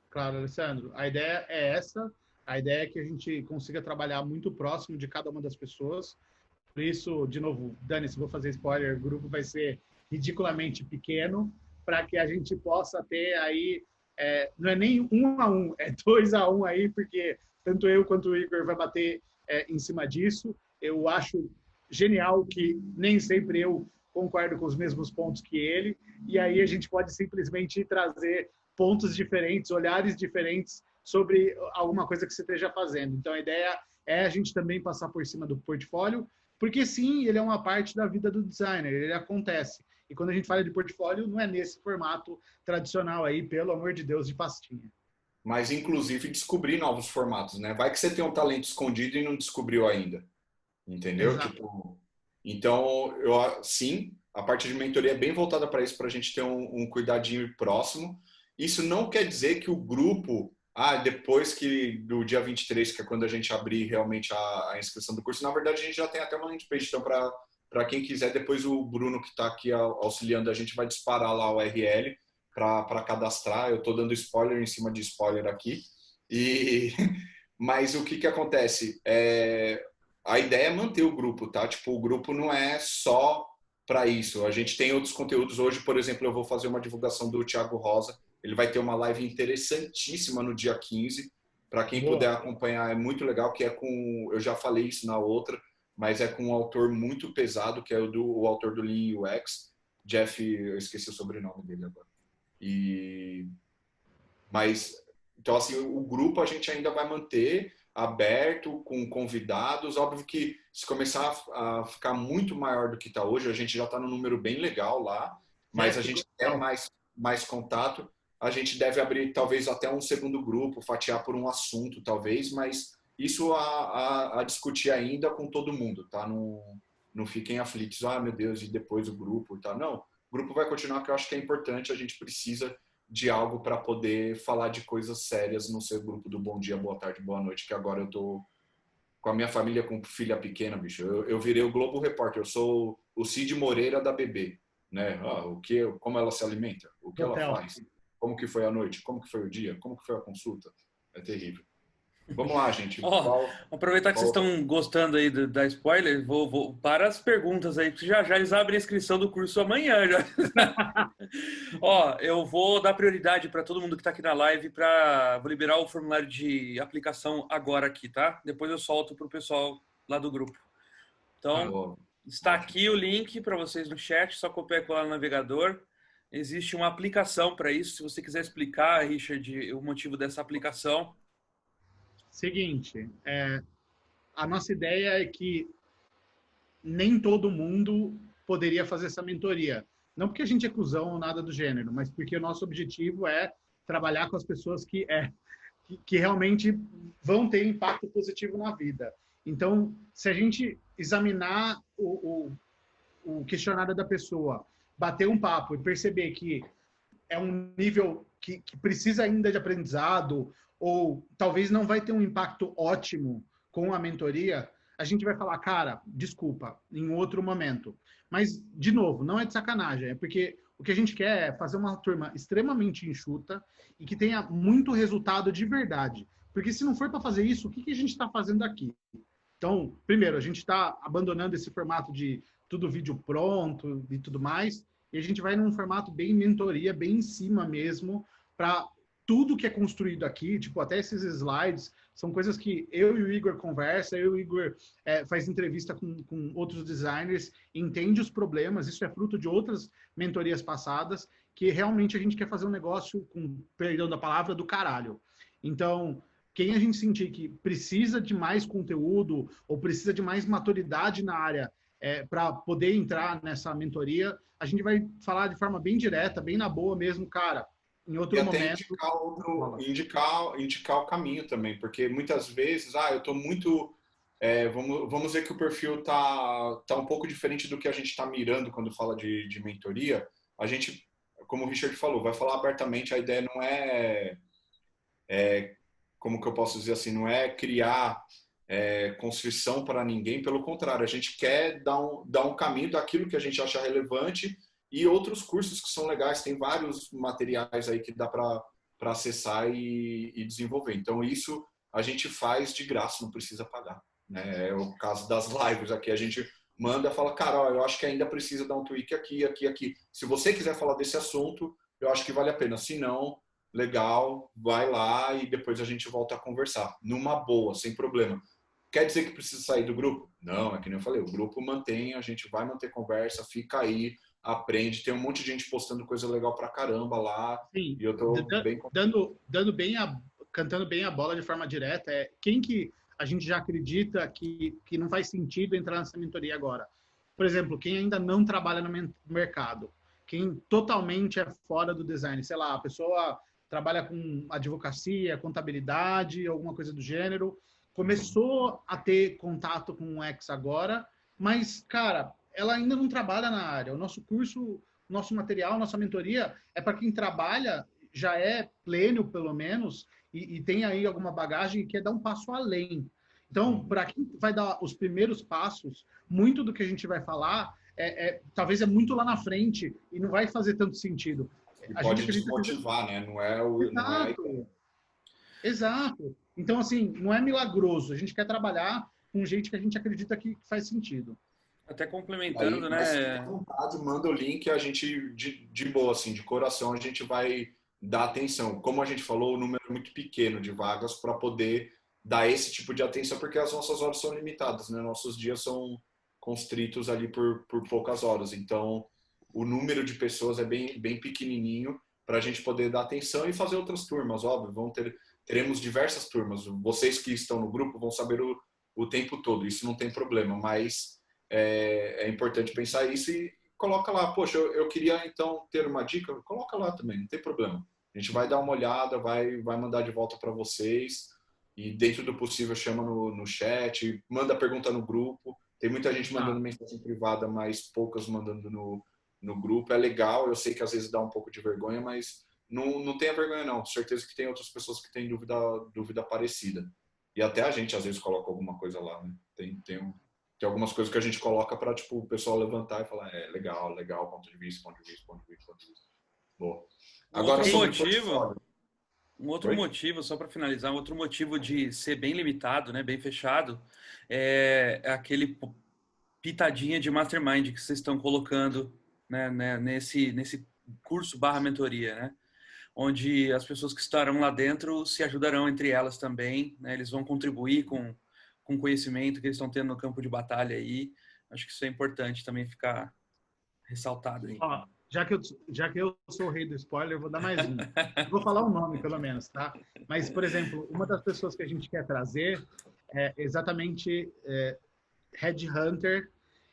Speaker 2: Claro, Alessandro. A ideia é essa. A ideia é que a gente consiga trabalhar muito próximo de cada uma das pessoas. Por isso, de novo, Dani, se vou fazer spoiler, o grupo vai ser ridiculamente pequeno para que a gente possa ter aí, não é nem 1 a 1, é 2 a 1 aí, porque tanto eu quanto o Igor vai bater em cima disso. Eu acho genial que nem sempre eu concordo com os mesmos pontos que ele, e aí a gente pode simplesmente trazer pontos diferentes, olhares diferentes sobre alguma coisa que você esteja fazendo. Então, a ideia é a gente também passar por cima do portfólio, porque sim, ele é uma parte da vida do designer, ele acontece. E quando a gente fala de portfólio, não é nesse formato tradicional aí, pelo amor de Deus, de pastinha.
Speaker 1: Mas, inclusive, descobrir novos formatos, né? Vai que você tem um talento escondido e não descobriu ainda. Entendeu? Tipo, então, sim, a parte de mentoria é bem voltada para isso, para a gente ter um cuidadinho próximo. Isso não quer dizer que o grupo, depois do dia 23, que é quando a gente abrir realmente a inscrição do curso, na verdade a gente já tem até uma landing page, então para quem quiser, depois o Bruno que está aqui auxiliando a gente vai disparar lá o URL para cadastrar. Eu estou dando spoiler em cima de spoiler aqui. Mas o que acontece? A ideia é manter o grupo, tá? Tipo, o grupo não é só para isso. A gente tem outros conteúdos. Hoje, por exemplo, eu vou fazer uma divulgação do Thiago Rosa. Ele vai ter uma live interessantíssima no dia 15. Para quem puder acompanhar, é muito legal, que é com... Eu já falei isso na outra, mas é com um autor muito pesado, que é o autor do Lean UX, Jeff... Eu esqueci o sobrenome dele agora. Mas, então, assim, o grupo a gente ainda vai manter aberto, com convidados. Óbvio que se começar a ficar muito maior do que está hoje, a gente já está num número bem legal lá, mas a gente quer mais contato. A gente deve abrir talvez até um segundo grupo, fatiar por um assunto talvez, mas isso a discutir ainda com todo mundo, tá? Não fiquem aflitos, meu Deus, e depois o grupo, tá? Não, o grupo vai continuar, que eu acho que é importante, a gente precisa de algo para poder falar de coisas sérias no seu grupo do Bom Dia, Boa Tarde, Boa Noite, que agora eu tô com a minha família com filha pequena, bicho. Eu virei o Globo Repórter, eu sou o Cid Moreira da bebê, né? Como ela se alimenta, o que ela faz, como que foi a noite, como que foi o dia, como que foi a consulta. É terrível. Vamos lá, gente.
Speaker 7: Aproveitar que vocês estão gostando aí da spoiler, vou para as perguntas aí, porque já eles abrem a inscrição do curso amanhã. Já. Eu vou dar prioridade para todo mundo que está aqui na live, vou liberar o formulário de aplicação agora aqui, tá? Depois eu solto para o pessoal lá do grupo. Então, está aqui o link para vocês no chat, só copiar e colar no navegador. Existe uma aplicação para isso, se você quiser explicar, Richard, o motivo dessa aplicação.
Speaker 2: Seguinte, a nossa ideia é que nem todo mundo poderia fazer essa mentoria. Não porque a gente é cuzão ou nada do gênero, mas porque o nosso objetivo é trabalhar com as pessoas que realmente vão ter impacto positivo na vida. Então, se a gente examinar o questionário da pessoa, bater um papo e perceber que é um nível que precisa ainda de aprendizado, ou talvez não vai ter um impacto ótimo com a mentoria, a gente vai falar, cara, desculpa, em outro momento. Mas, de novo, não é de sacanagem, é porque o que a gente quer é fazer uma turma extremamente enxuta e que tenha muito resultado de verdade. Porque se não for para fazer isso, o que a gente está fazendo aqui? Então, primeiro, a gente está abandonando esse formato de tudo vídeo pronto e tudo mais, e a gente vai num formato bem mentoria, bem em cima mesmo, para tudo que é construído aqui, tipo, até esses slides, são coisas que eu e o Igor conversa, eu e o Igor faz entrevista com outros designers, entende os problemas, isso é fruto de outras mentorias passadas, que realmente a gente quer fazer um negócio, com perdão da palavra, do caralho. Então, quem a gente sentir que precisa de mais conteúdo ou precisa de mais maturidade na área para poder entrar nessa mentoria, a gente vai falar de forma bem direta, bem na boa mesmo, cara. Em outro momento.
Speaker 1: Indicar o caminho também, porque muitas vezes, eu estou muito. Vamos dizer que o perfil tá um pouco diferente do que a gente está mirando quando fala de mentoria. A gente, como o Richard falou, vai falar abertamente, a ideia não como que eu posso dizer assim, não é criar constrição para ninguém, pelo contrário, a gente quer dar um caminho daquilo que a gente acha relevante e outros cursos que são legais, tem vários materiais aí que dá para acessar e desenvolver. Então isso a gente faz de graça, não precisa pagar, né? É o caso das lives aqui, a gente manda e fala, cara, eu acho que ainda precisa dar um tweak aqui, aqui, aqui. Se você quiser falar desse assunto, eu acho que vale a pena. Se não, legal, vai lá e depois a gente volta a conversar. Numa boa, sem problema. Quer dizer que precisa sair do grupo? Não, é que nem eu falei, o grupo mantém, a gente vai manter conversa, fica aí, aprende. Tem um monte de gente postando coisa legal pra caramba lá.
Speaker 2: Sim,
Speaker 1: e eu tô bem
Speaker 2: cantando bem a bola de forma direta, quem que a gente já acredita que não faz sentido entrar nessa mentoria agora? Por exemplo, quem ainda não trabalha no mercado, quem totalmente é fora do design, sei lá, a pessoa trabalha com advocacia, contabilidade, alguma coisa do gênero, começou a ter contato com o X agora, mas, cara, ela ainda não trabalha na área. O nosso curso, nosso material, nossa mentoria é para quem trabalha, já é pleno, pelo menos, e tem aí alguma bagagem e quer dar um passo além. Então, para quem vai dar os primeiros passos, muito do que a gente vai falar talvez é muito lá na frente e não vai fazer tanto sentido.
Speaker 1: E pode desmotivar, né? Não é o...
Speaker 2: Exato. Exato. Então, assim, não é milagroso. A gente quer trabalhar com gente que a gente acredita que faz sentido.
Speaker 7: Até complementando, né?
Speaker 1: À vontade, manda o link, a gente, de boa, assim, de coração, a gente vai dar atenção. Como a gente falou, o número é muito pequeno de vagas para poder dar esse tipo de atenção, porque as nossas horas são limitadas, né? Nossos dias são constritos ali por poucas horas. Então, o número de pessoas é bem pequenininho para a gente poder dar atenção e fazer outras turmas, óbvio. Teremos diversas turmas. Vocês que estão no grupo vão saber o tempo todo, isso não tem problema, mas é importante pensar isso e coloca lá, poxa, eu queria então ter uma dica, coloca lá também, não tem problema. A gente vai dar uma olhada, vai mandar de volta para vocês e dentro do possível chama no chat, manda pergunta no grupo. Tem muita gente mandando mensagem privada, mas poucas mandando no grupo. É legal, eu sei que às vezes dá um pouco de vergonha, mas não tenha vergonha não. Certeza que tem outras pessoas que têm dúvida parecida. E até a gente às vezes coloca alguma coisa lá, né? Tem algumas coisas que a gente coloca para tipo, o pessoal levantar e falar, legal, ponto de vista. Boa. Agora,
Speaker 7: um outro motivo, só para finalizar, um outro motivo de ser bem limitado, né, bem fechado, é aquele pitadinha de mastermind que vocês estão colocando, né, nesse curso /mentoria, né? Onde as pessoas que estarão lá dentro se ajudarão entre elas também, né? Eles vão contribuir com o conhecimento que eles estão tendo no campo de batalha aí. Acho que isso é importante também ficar ressaltado aí.
Speaker 2: Ó, já que eu sou o rei do spoiler, eu vou dar mais um. Vou falar o nome, pelo menos, tá? Mas, por exemplo, uma das pessoas que a gente quer trazer é exatamente Headhunter,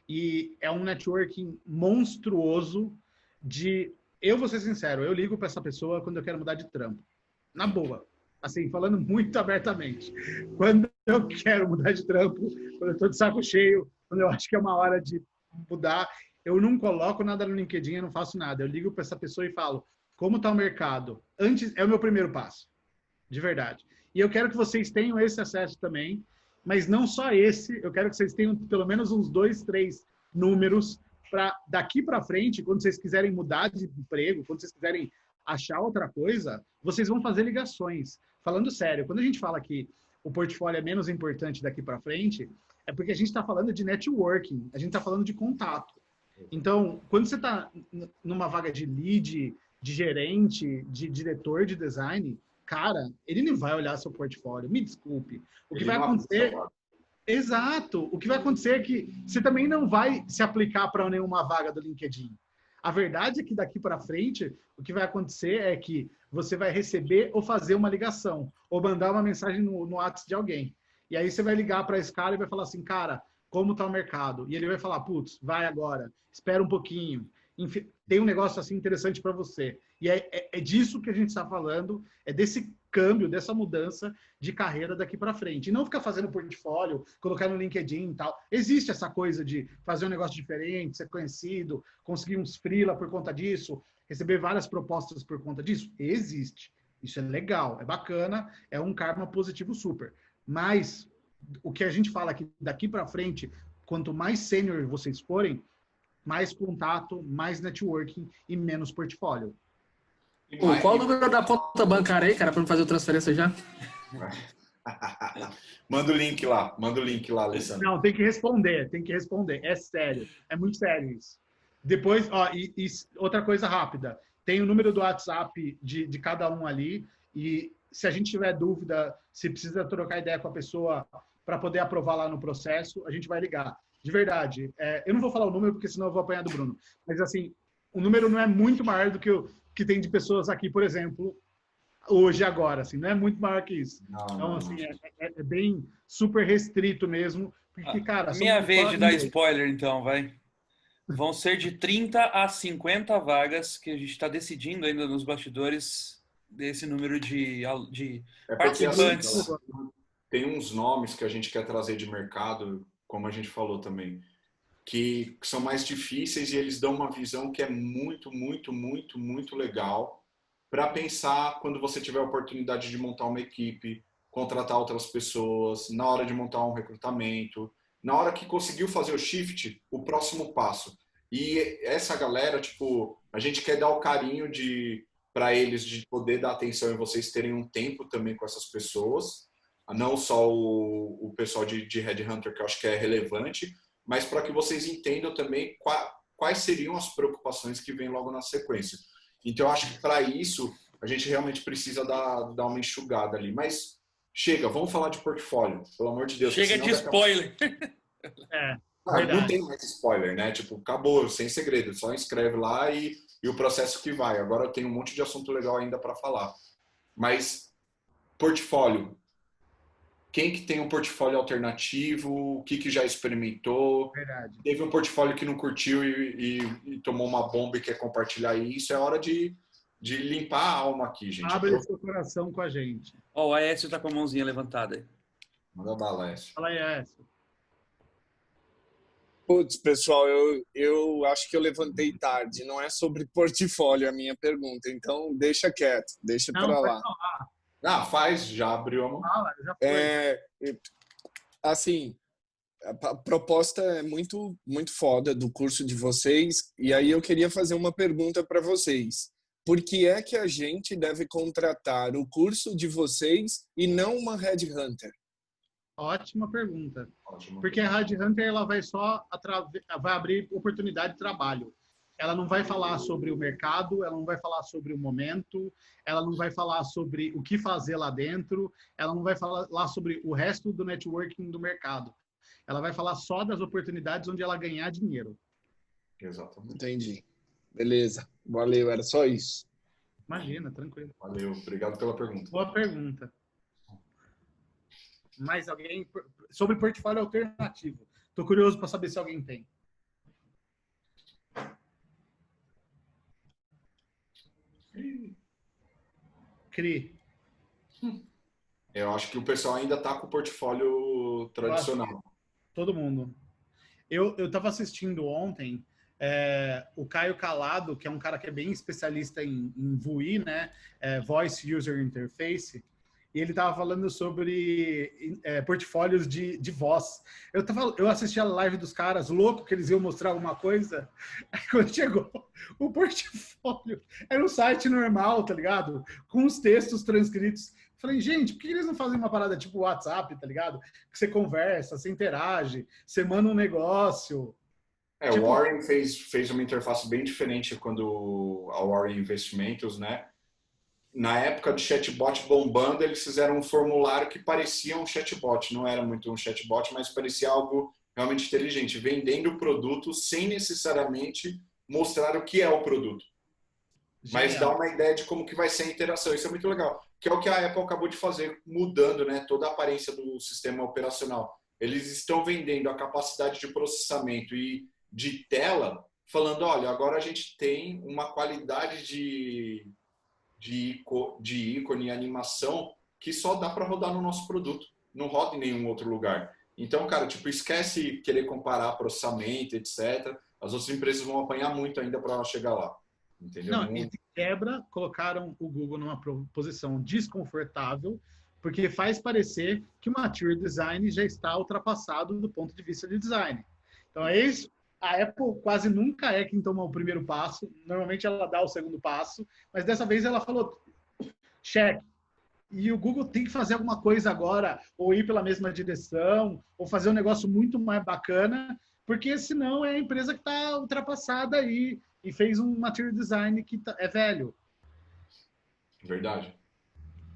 Speaker 2: e é um networking monstruoso. Eu vou ser sincero, eu ligo para essa pessoa quando eu quero mudar de trampo. Na boa. Assim, falando muito abertamente. Quando eu quero mudar de trampo, quando eu estou de saco cheio, quando eu acho que é uma hora de mudar, eu não coloco nada no LinkedIn, eu não faço nada. Eu ligo para essa pessoa e falo, como está o mercado? Antes, é o meu primeiro passo, de verdade. E eu quero que vocês tenham esse acesso também, mas não só esse, eu quero que vocês tenham pelo menos uns 2, 3 números para daqui para frente, quando vocês quiserem mudar de emprego, quando vocês quiserem achar outra coisa, vocês vão fazer ligações. Falando sério, quando a gente fala que o portfólio é menos importante daqui para frente, é porque a gente está falando de networking, a gente está falando de contato. Então, quando você está numa vaga de lead, de gerente, de diretor de design, cara, ele não vai olhar seu portfólio, me desculpe. O que vai acontecer... Exato. O que vai acontecer é que você também não vai se aplicar para nenhuma vaga do LinkedIn. A verdade é que daqui para frente, o que vai acontecer é que você vai receber ou fazer uma ligação, ou mandar uma mensagem no WhatsApp de alguém. E aí você vai ligar para esse cara e vai falar assim, cara, como está o mercado? E ele vai falar, putz, vai agora, espera um pouquinho. Enfim, tem um negócio assim interessante para você. E é disso que a gente está falando, é desse câmbio, dessa mudança de carreira daqui para frente. E não ficar fazendo portfólio, colocar no LinkedIn e tal. Existe essa coisa de fazer um negócio diferente, ser conhecido, conseguir uns freela por conta disso, receber várias propostas por conta disso. Existe. Isso é legal, é bacana, é um karma positivo super. Mas o que a gente fala aqui daqui para frente, quanto mais sênior vocês forem, mais contato, mais networking e menos portfólio.
Speaker 6: Qual o número da conta bancária aí, cara, para fazer a transferência já?
Speaker 1: Manda o link lá, Alessandro.
Speaker 2: Não, tem que responder. É sério, é muito sério isso. Depois, ó, outra coisa rápida, tem o número do WhatsApp de cada um ali, e se a gente tiver dúvida, se precisa trocar ideia com a pessoa para poder aprovar lá no processo, a gente vai ligar. De verdade, eu não vou falar o número, porque senão eu vou apanhar do Bruno, mas assim, o número não é muito maior do que o que tem de pessoas aqui, por exemplo, hoje, agora, assim, não é muito maior que isso. Então, assim, é bem super restrito mesmo, porque, cara...
Speaker 7: Minha vez de dar spoiler, então, vai. Vão ser de 30 a 50 vagas que a gente está decidindo ainda nos bastidores desse número de participantes.
Speaker 1: Assim, tem uns nomes que a gente quer trazer de mercado, como a gente falou também, que são mais difíceis e eles dão uma visão que é muito, muito, muito, muito legal para pensar quando você tiver a oportunidade de montar uma equipe, contratar outras pessoas, na hora de montar um recrutamento, na hora que conseguiu fazer o shift, o próximo passo. E essa galera, tipo, a gente quer dar o carinho para eles de poder dar atenção e vocês terem um tempo também com essas pessoas, não só o pessoal de Headhunter, que eu acho que é relevante, mas para que vocês entendam também quais seriam as preocupações que vêm logo na sequência. Então, eu acho que para isso, a gente realmente precisa dar uma enxugada ali. Mas vamos falar de portfólio, pelo amor de Deus.
Speaker 7: Chega de spoiler.
Speaker 1: Não tem mais spoiler, né? Tipo, acabou, sem segredo. Só inscreve lá e o processo que vai. Agora tem um monte de assunto legal ainda para falar. Mas, portfólio. Quem que tem um portfólio alternativo? O que já experimentou?
Speaker 2: Verdade.
Speaker 1: Teve um portfólio que não curtiu e tomou uma bomba e quer compartilhar isso. É hora de limpar a alma aqui, gente.
Speaker 2: Abre seu coração com a gente.
Speaker 7: Ó, o Aécio tá com a mãozinha levantada aí.
Speaker 1: Manda bala, Aécio.
Speaker 2: Fala aí, Aécio.
Speaker 3: Putz, pessoal, eu acho que eu levantei tarde. Não é sobre portfólio a minha pergunta, então deixa quieto, deixa para lá.
Speaker 1: Faz, já abriu a mão.
Speaker 2: Já foi.
Speaker 3: Assim, a proposta é muito, muito foda do curso de vocês, e aí eu queria fazer uma pergunta para vocês. Por que é que a gente deve contratar o curso de vocês e não uma Headhunter?
Speaker 2: Ótima pergunta. Porque a Headhunter ela vai vai abrir oportunidade de trabalho. Ela não vai falar sobre o mercado, ela não vai falar sobre o momento, ela não vai falar sobre o que fazer lá dentro, ela não vai falar sobre o resto do networking do mercado. Ela vai falar só das oportunidades onde ela ganhar dinheiro.
Speaker 1: Exatamente.
Speaker 3: Entendi. Beleza. Valeu, era só isso.
Speaker 2: Imagina, tranquilo.
Speaker 1: Valeu, obrigado pela pergunta.
Speaker 2: Boa pergunta. Mais alguém? Sobre portfólio alternativo. Estou curioso para saber se alguém tem. CRI.
Speaker 1: Eu acho que o pessoal ainda está com o portfólio tradicional.
Speaker 2: Todo mundo. Eu estava assistindo ontem o Caio Calado, que é um cara que é bem especialista em VUI, né? Voice User Interface, e ele estava falando sobre portfólios de voz. Eu assisti a live dos caras, louco que eles iam mostrar alguma coisa. Aí quando chegou o portfólio, era um site normal, tá ligado? Com os textos transcritos. Falei, gente, por que eles não fazem uma parada tipo WhatsApp, tá ligado? Que você conversa, você interage, você manda um negócio.
Speaker 1: O Warren fez uma interface bem diferente quando a Warren Investimentos, né? Na época de chatbot bombando, eles fizeram um formulário que parecia um chatbot. Não era muito um chatbot, mas parecia algo realmente inteligente, vendendo o produto sem necessariamente mostrar o que é o produto. Genial. Mas dá uma ideia de como que vai ser a interação. Isso é muito legal. Que é o que a Apple acabou de fazer, mudando, né, toda a aparência do sistema operacional. Eles estão vendendo a capacidade de processamento e de tela, falando, olha, agora a gente tem uma qualidade de ícone e animação que só dá para rodar no nosso produto. Não roda em nenhum outro lugar. Então, cara, tipo, esquece querer comparar processamento, etc. As outras empresas vão apanhar muito ainda para chegar lá. Entendeu?
Speaker 2: Não, e de quebra, colocaram o Google numa posição desconfortável, porque faz parecer que o Mature Design já está ultrapassado do ponto de vista de design. Então, é isso. A Apple quase nunca é quem toma o primeiro passo. Normalmente ela dá o segundo passo, mas dessa vez ela falou, cheque. E o Google tem que fazer alguma coisa agora, ou ir pela mesma direção, ou fazer um negócio muito mais bacana, porque senão é a empresa que está ultrapassada aí e fez um material design que é velho.
Speaker 1: Verdade.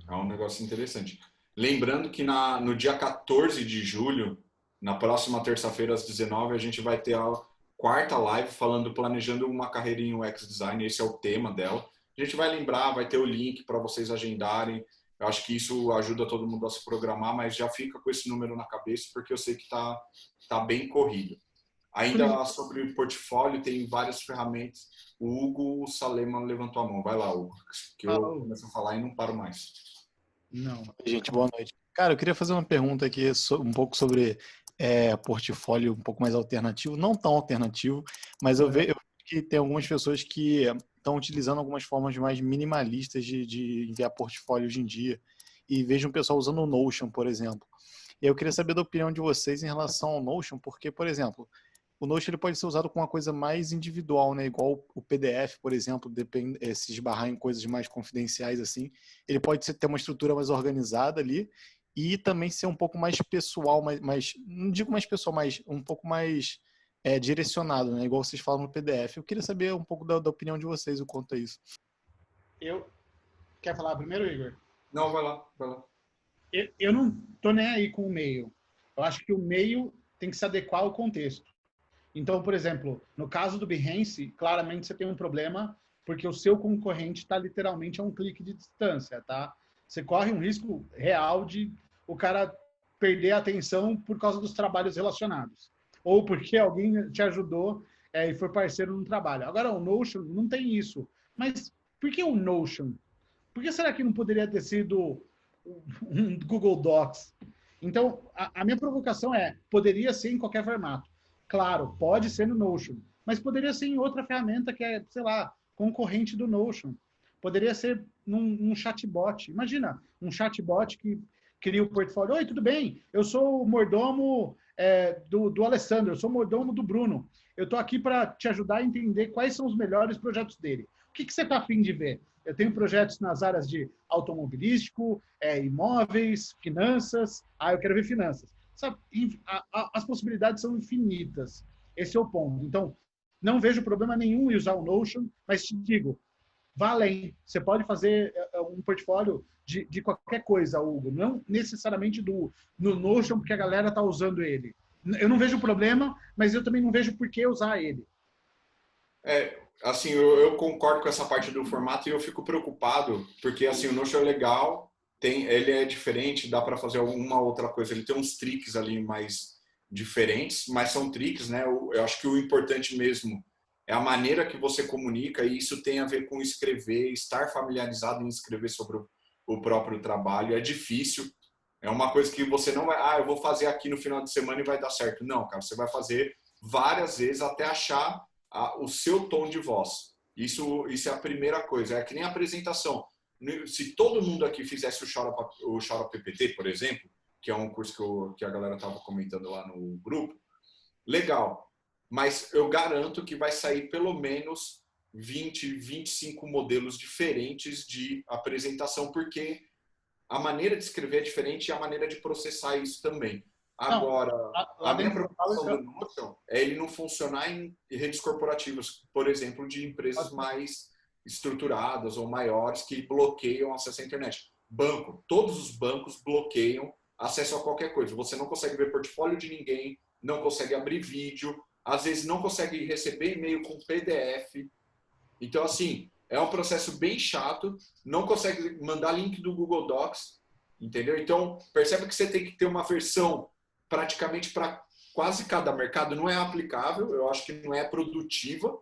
Speaker 1: É um negócio interessante. Lembrando que no dia 14 de julho, na próxima terça-feira às 19h, a gente vai ter a quarta live planejando uma carreira em UX Design. Esse é o tema dela. A gente vai lembrar, vai ter o link para vocês agendarem. Eu acho que isso ajuda todo mundo a se programar, mas já fica com esse número na cabeça, porque eu sei que tá bem corrido. Ainda sobre o portfólio, tem várias ferramentas. O Hugo Salema levantou a mão. Vai lá, Hugo, que eu começo a falar e não paro mais.
Speaker 2: Não.
Speaker 8: Gente, boa noite. Cara, eu queria fazer uma pergunta aqui um pouco sobre portfólio um pouco mais alternativo, não tão alternativo, mas eu vejo que tem algumas pessoas que estão utilizando algumas formas mais minimalistas de enviar portfólio hoje em dia, e vejo um pessoal usando o Notion, por exemplo. E eu queria saber da opinião de vocês em relação ao Notion, porque, por exemplo, o Notion ele pode ser usado com uma coisa mais individual, né? Igual o PDF, por exemplo, se esbarrar em coisas mais confidenciais assim, ele pode ter uma estrutura mais organizada ali, e também ser um pouco mais pessoal, mais não digo mais pessoal, mas um pouco mais direcionado, né? Igual vocês falam no PDF. Eu queria saber um pouco da opinião de vocês o quanto a isso.
Speaker 2: Quer falar primeiro, Igor?
Speaker 1: Não, vai lá.
Speaker 2: Eu não tô nem aí com o meio. Eu acho que o meio tem que se adequar ao contexto. Então, por exemplo, no caso do Behance, claramente você tem um problema porque o seu concorrente está literalmente a um clique de distância, tá? Você corre um risco real de o cara perder a atenção por causa dos trabalhos relacionados. Ou porque alguém te ajudou e foi parceiro no trabalho. Agora, o Notion não tem isso. Mas por que o Notion? Por que será que não poderia ter sido um Google Docs? Então, a minha provocação poderia ser em qualquer formato. Claro, pode ser no Notion, mas poderia ser em outra ferramenta que é, sei lá, concorrente do Notion. Poderia ser num chatbot. Imagina, um chatbot que cria o portfólio. Oi, tudo bem? Eu sou o mordomo do Alessandro, eu sou o mordomo do Bruno. Eu estou aqui para te ajudar a entender quais são os melhores projetos dele. O que você está afim de ver? Eu tenho projetos nas áreas de automobilístico, imóveis, finanças. Eu quero ver finanças. Sabe, as possibilidades são infinitas. Esse é o ponto. Então, não vejo problema nenhum em usar o Notion, mas te digo, vá além. Você pode fazer um portfólio de qualquer coisa, Hugo. Não necessariamente no Notion, porque a galera está usando ele. Eu não vejo problema, mas eu também não vejo por que usar ele.
Speaker 1: Assim, eu concordo com essa parte do formato e eu fico preocupado, porque assim, o Notion é legal, ele é diferente, dá para fazer alguma outra coisa. Ele tem uns tricks ali mais diferentes, mas são tricks, né? Eu acho que o importante mesmo é a maneira que você comunica, e isso tem a ver com escrever, estar familiarizado em escrever sobre o próprio trabalho. É difícil. É uma coisa que você não vai... eu vou fazer aqui no final de semana e vai dar certo. Não, cara, você vai fazer várias vezes até achar o seu tom de voz. Isso é a primeira coisa. É que nem a apresentação. Se todo mundo aqui fizesse o Chora PPT, por exemplo, que é um curso que a galera estava comentando lá no grupo, legal. Mas eu garanto que vai sair pelo menos 20, 25 modelos diferentes de apresentação, porque a maneira de escrever é diferente e a maneira de processar isso também. Agora, a minha preocupação do Notion é ele não funcionar em redes corporativas, por exemplo, de empresas mais estruturadas ou maiores que bloqueiam acesso à internet. Banco, todos os bancos bloqueiam acesso a qualquer coisa. Você não consegue ver portfólio de ninguém, não consegue abrir vídeo, às vezes não consegue receber e-mail com PDF. Então, assim, é um processo bem chato, não consegue mandar link do Google Docs, entendeu? Então, percebe que você tem que ter uma versão praticamente para quase cada mercado. Não é aplicável, eu acho que não é produtiva,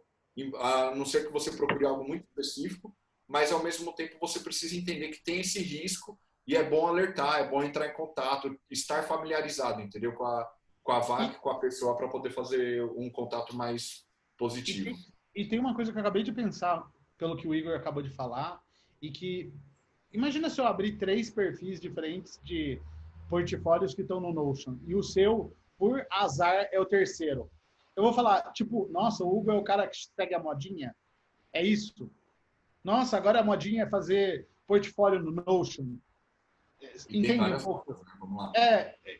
Speaker 1: a não ser que você procure algo muito específico, mas ao mesmo tempo você precisa entender que tem esse risco e é bom alertar, é bom entrar em contato, estar familiarizado, entendeu? Com a vaga, com a pessoa, para poder fazer um contato mais positivo.
Speaker 2: E tem uma coisa que eu acabei de pensar, pelo que o Igor acabou de falar, e que, imagina se eu abrir 3 perfis diferentes de portfólios que estão no Notion, e o seu, por azar, é o terceiro. Eu vou falar, tipo, nossa, o Hugo é o cara que segue a modinha? É isso? Nossa, agora a modinha é fazer portfólio no Notion. Entende um pouco?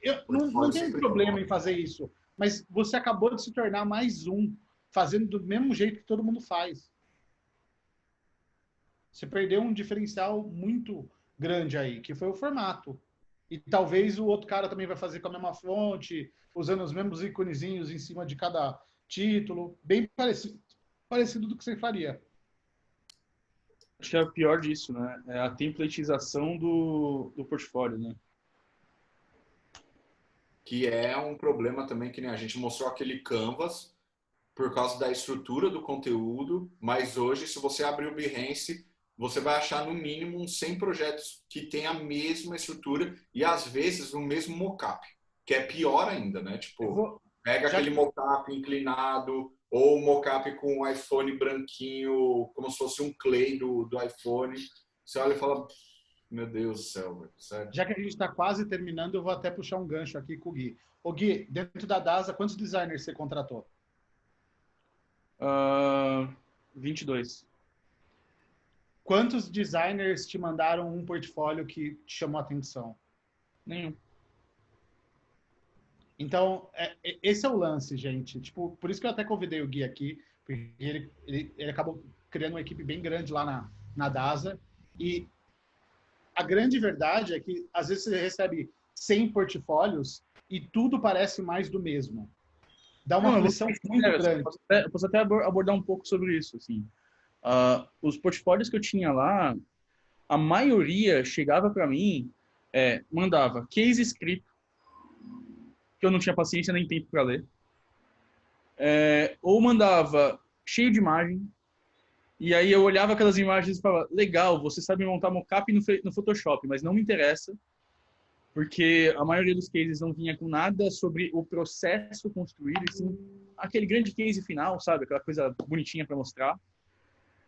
Speaker 2: Eu não tenho problema em fazer isso, mas você acabou de se tornar mais um, fazendo do mesmo jeito que todo mundo faz. Você perdeu um diferencial muito grande aí, que foi o formato. E talvez o outro cara também vai fazer com a mesma fonte, usando os mesmos iconezinhos em cima de cada título, bem parecido do que você faria.
Speaker 5: Acho que é o pior disso, né? É a templatização do portfólio, né?
Speaker 1: Que é um problema também, que nem a gente mostrou aquele Canvas por causa da estrutura do conteúdo, mas hoje, se você abrir o Behance, você vai achar no mínimo uns 100 projetos que tem a mesma estrutura e às vezes o mesmo mockup, que é pior ainda, né? Tipo, pega aquele mockup inclinado ou mockup com o iPhone branquinho, como se fosse um clay do iPhone. Você olha e fala, meu Deus do céu, velho, sério.
Speaker 2: Já que a gente está quase terminando, eu vou até puxar um gancho aqui com o Gui. Ô Gui, dentro da DASA, quantos designers você contratou?
Speaker 5: 22.
Speaker 2: Quantos designers te mandaram um portfólio que te chamou a atenção?
Speaker 5: Nenhum.
Speaker 2: Então, esse é o lance, gente. Tipo, por isso que eu até convidei o Gui aqui, porque ele acabou criando uma equipe bem grande lá na DASA. E a grande verdade é que, às vezes, você recebe 100 portfólios e tudo parece mais do mesmo. Dá uma aflição muito grande.
Speaker 5: Eu posso até abordar um pouco sobre isso, assim. Os portfólios que eu tinha lá, a maioria chegava para mim, mandava case escrito, que eu não tinha paciência nem tempo para ler, ou mandava cheio de imagem, e aí eu olhava aquelas imagens e falava, legal, você sabe montar mockup no Photoshop, mas não me interessa, porque a maioria dos cases não vinha com nada sobre o processo construído, e sim aquele grande case final, sabe? Aquela coisa bonitinha para mostrar.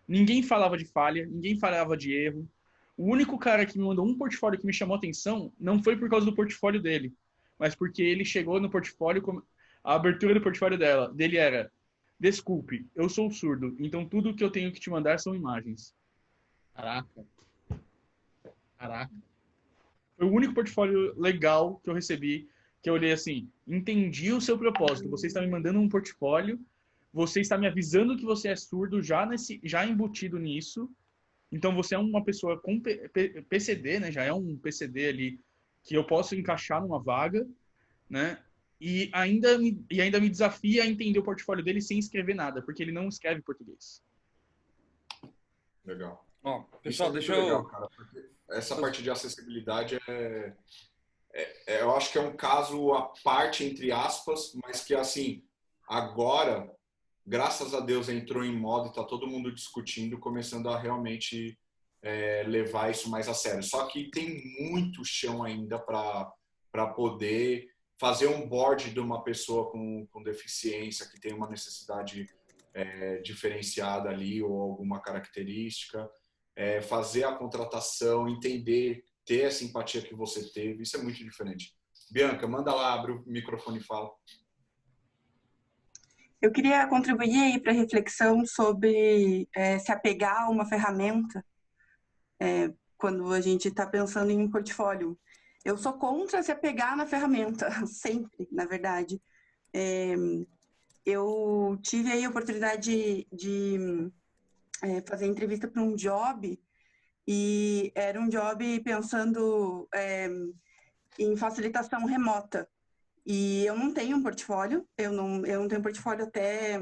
Speaker 5: Ninguém falava de falha, ninguém falava de erro. O único cara que me mandou um portfólio que me chamou a atenção não foi por causa do portfólio dele, mas porque ele chegou no portfólio, a abertura do portfólio dele era: desculpe, eu sou surdo, então tudo que eu tenho que te mandar são imagens.
Speaker 2: Caraca.
Speaker 5: Foi o único portfólio legal que eu recebi, que eu olhei assim, entendi o seu propósito, você está me mandando um portfólio, você está me avisando que você é surdo já embutido nisso, então você é uma pessoa com PCD, né? Já é um PCD ali que eu posso encaixar numa vaga, né? E ainda me desafia a entender o portfólio dele sem escrever nada, porque ele não escreve português.
Speaker 1: Legal.
Speaker 7: Ó, pessoal, deixa
Speaker 1: legal, cara, porque essa parte de acessibilidade eu acho que é um caso à parte, entre aspas, mas que, assim, agora, graças a Deus, entrou em moda e está todo mundo discutindo, começando a realmente levar isso mais a sério. Só que tem muito chão ainda para poder fazer um board de uma pessoa com deficiência, que tem uma necessidade diferenciada ali ou alguma característica, fazer a contratação, entender, ter essa empatia que você teve, isso é muito diferente. Bianca, manda lá, abre o microfone e fala.
Speaker 9: Eu queria contribuir aí para a reflexão sobre se apegar a uma ferramenta quando a gente está pensando em portfólio. Eu sou contra se apegar na ferramenta, sempre, na verdade. Eu tive aí a oportunidade de fazer entrevista para um job, e era um job pensando em facilitação remota. E eu não tenho um portfólio, eu não tenho portfólio até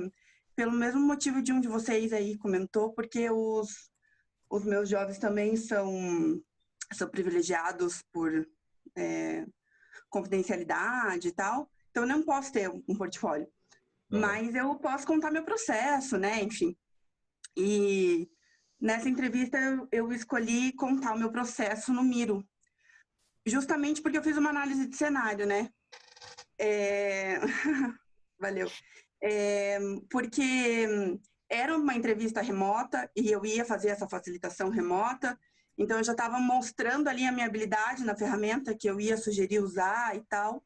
Speaker 9: pelo mesmo motivo de um de vocês aí comentou, porque os meus jobs também são privilegiados por confidencialidade e tal, então eu não posso ter um portfólio. Mas eu posso contar meu processo, né, enfim. E nessa entrevista eu escolhi contar o meu processo no Miro, justamente porque eu fiz uma análise de cenário, né. Valeu. Porque era uma entrevista remota e eu ia fazer essa facilitação remota, então eu já estava mostrando ali a minha habilidade na ferramenta que eu ia sugerir usar e tal.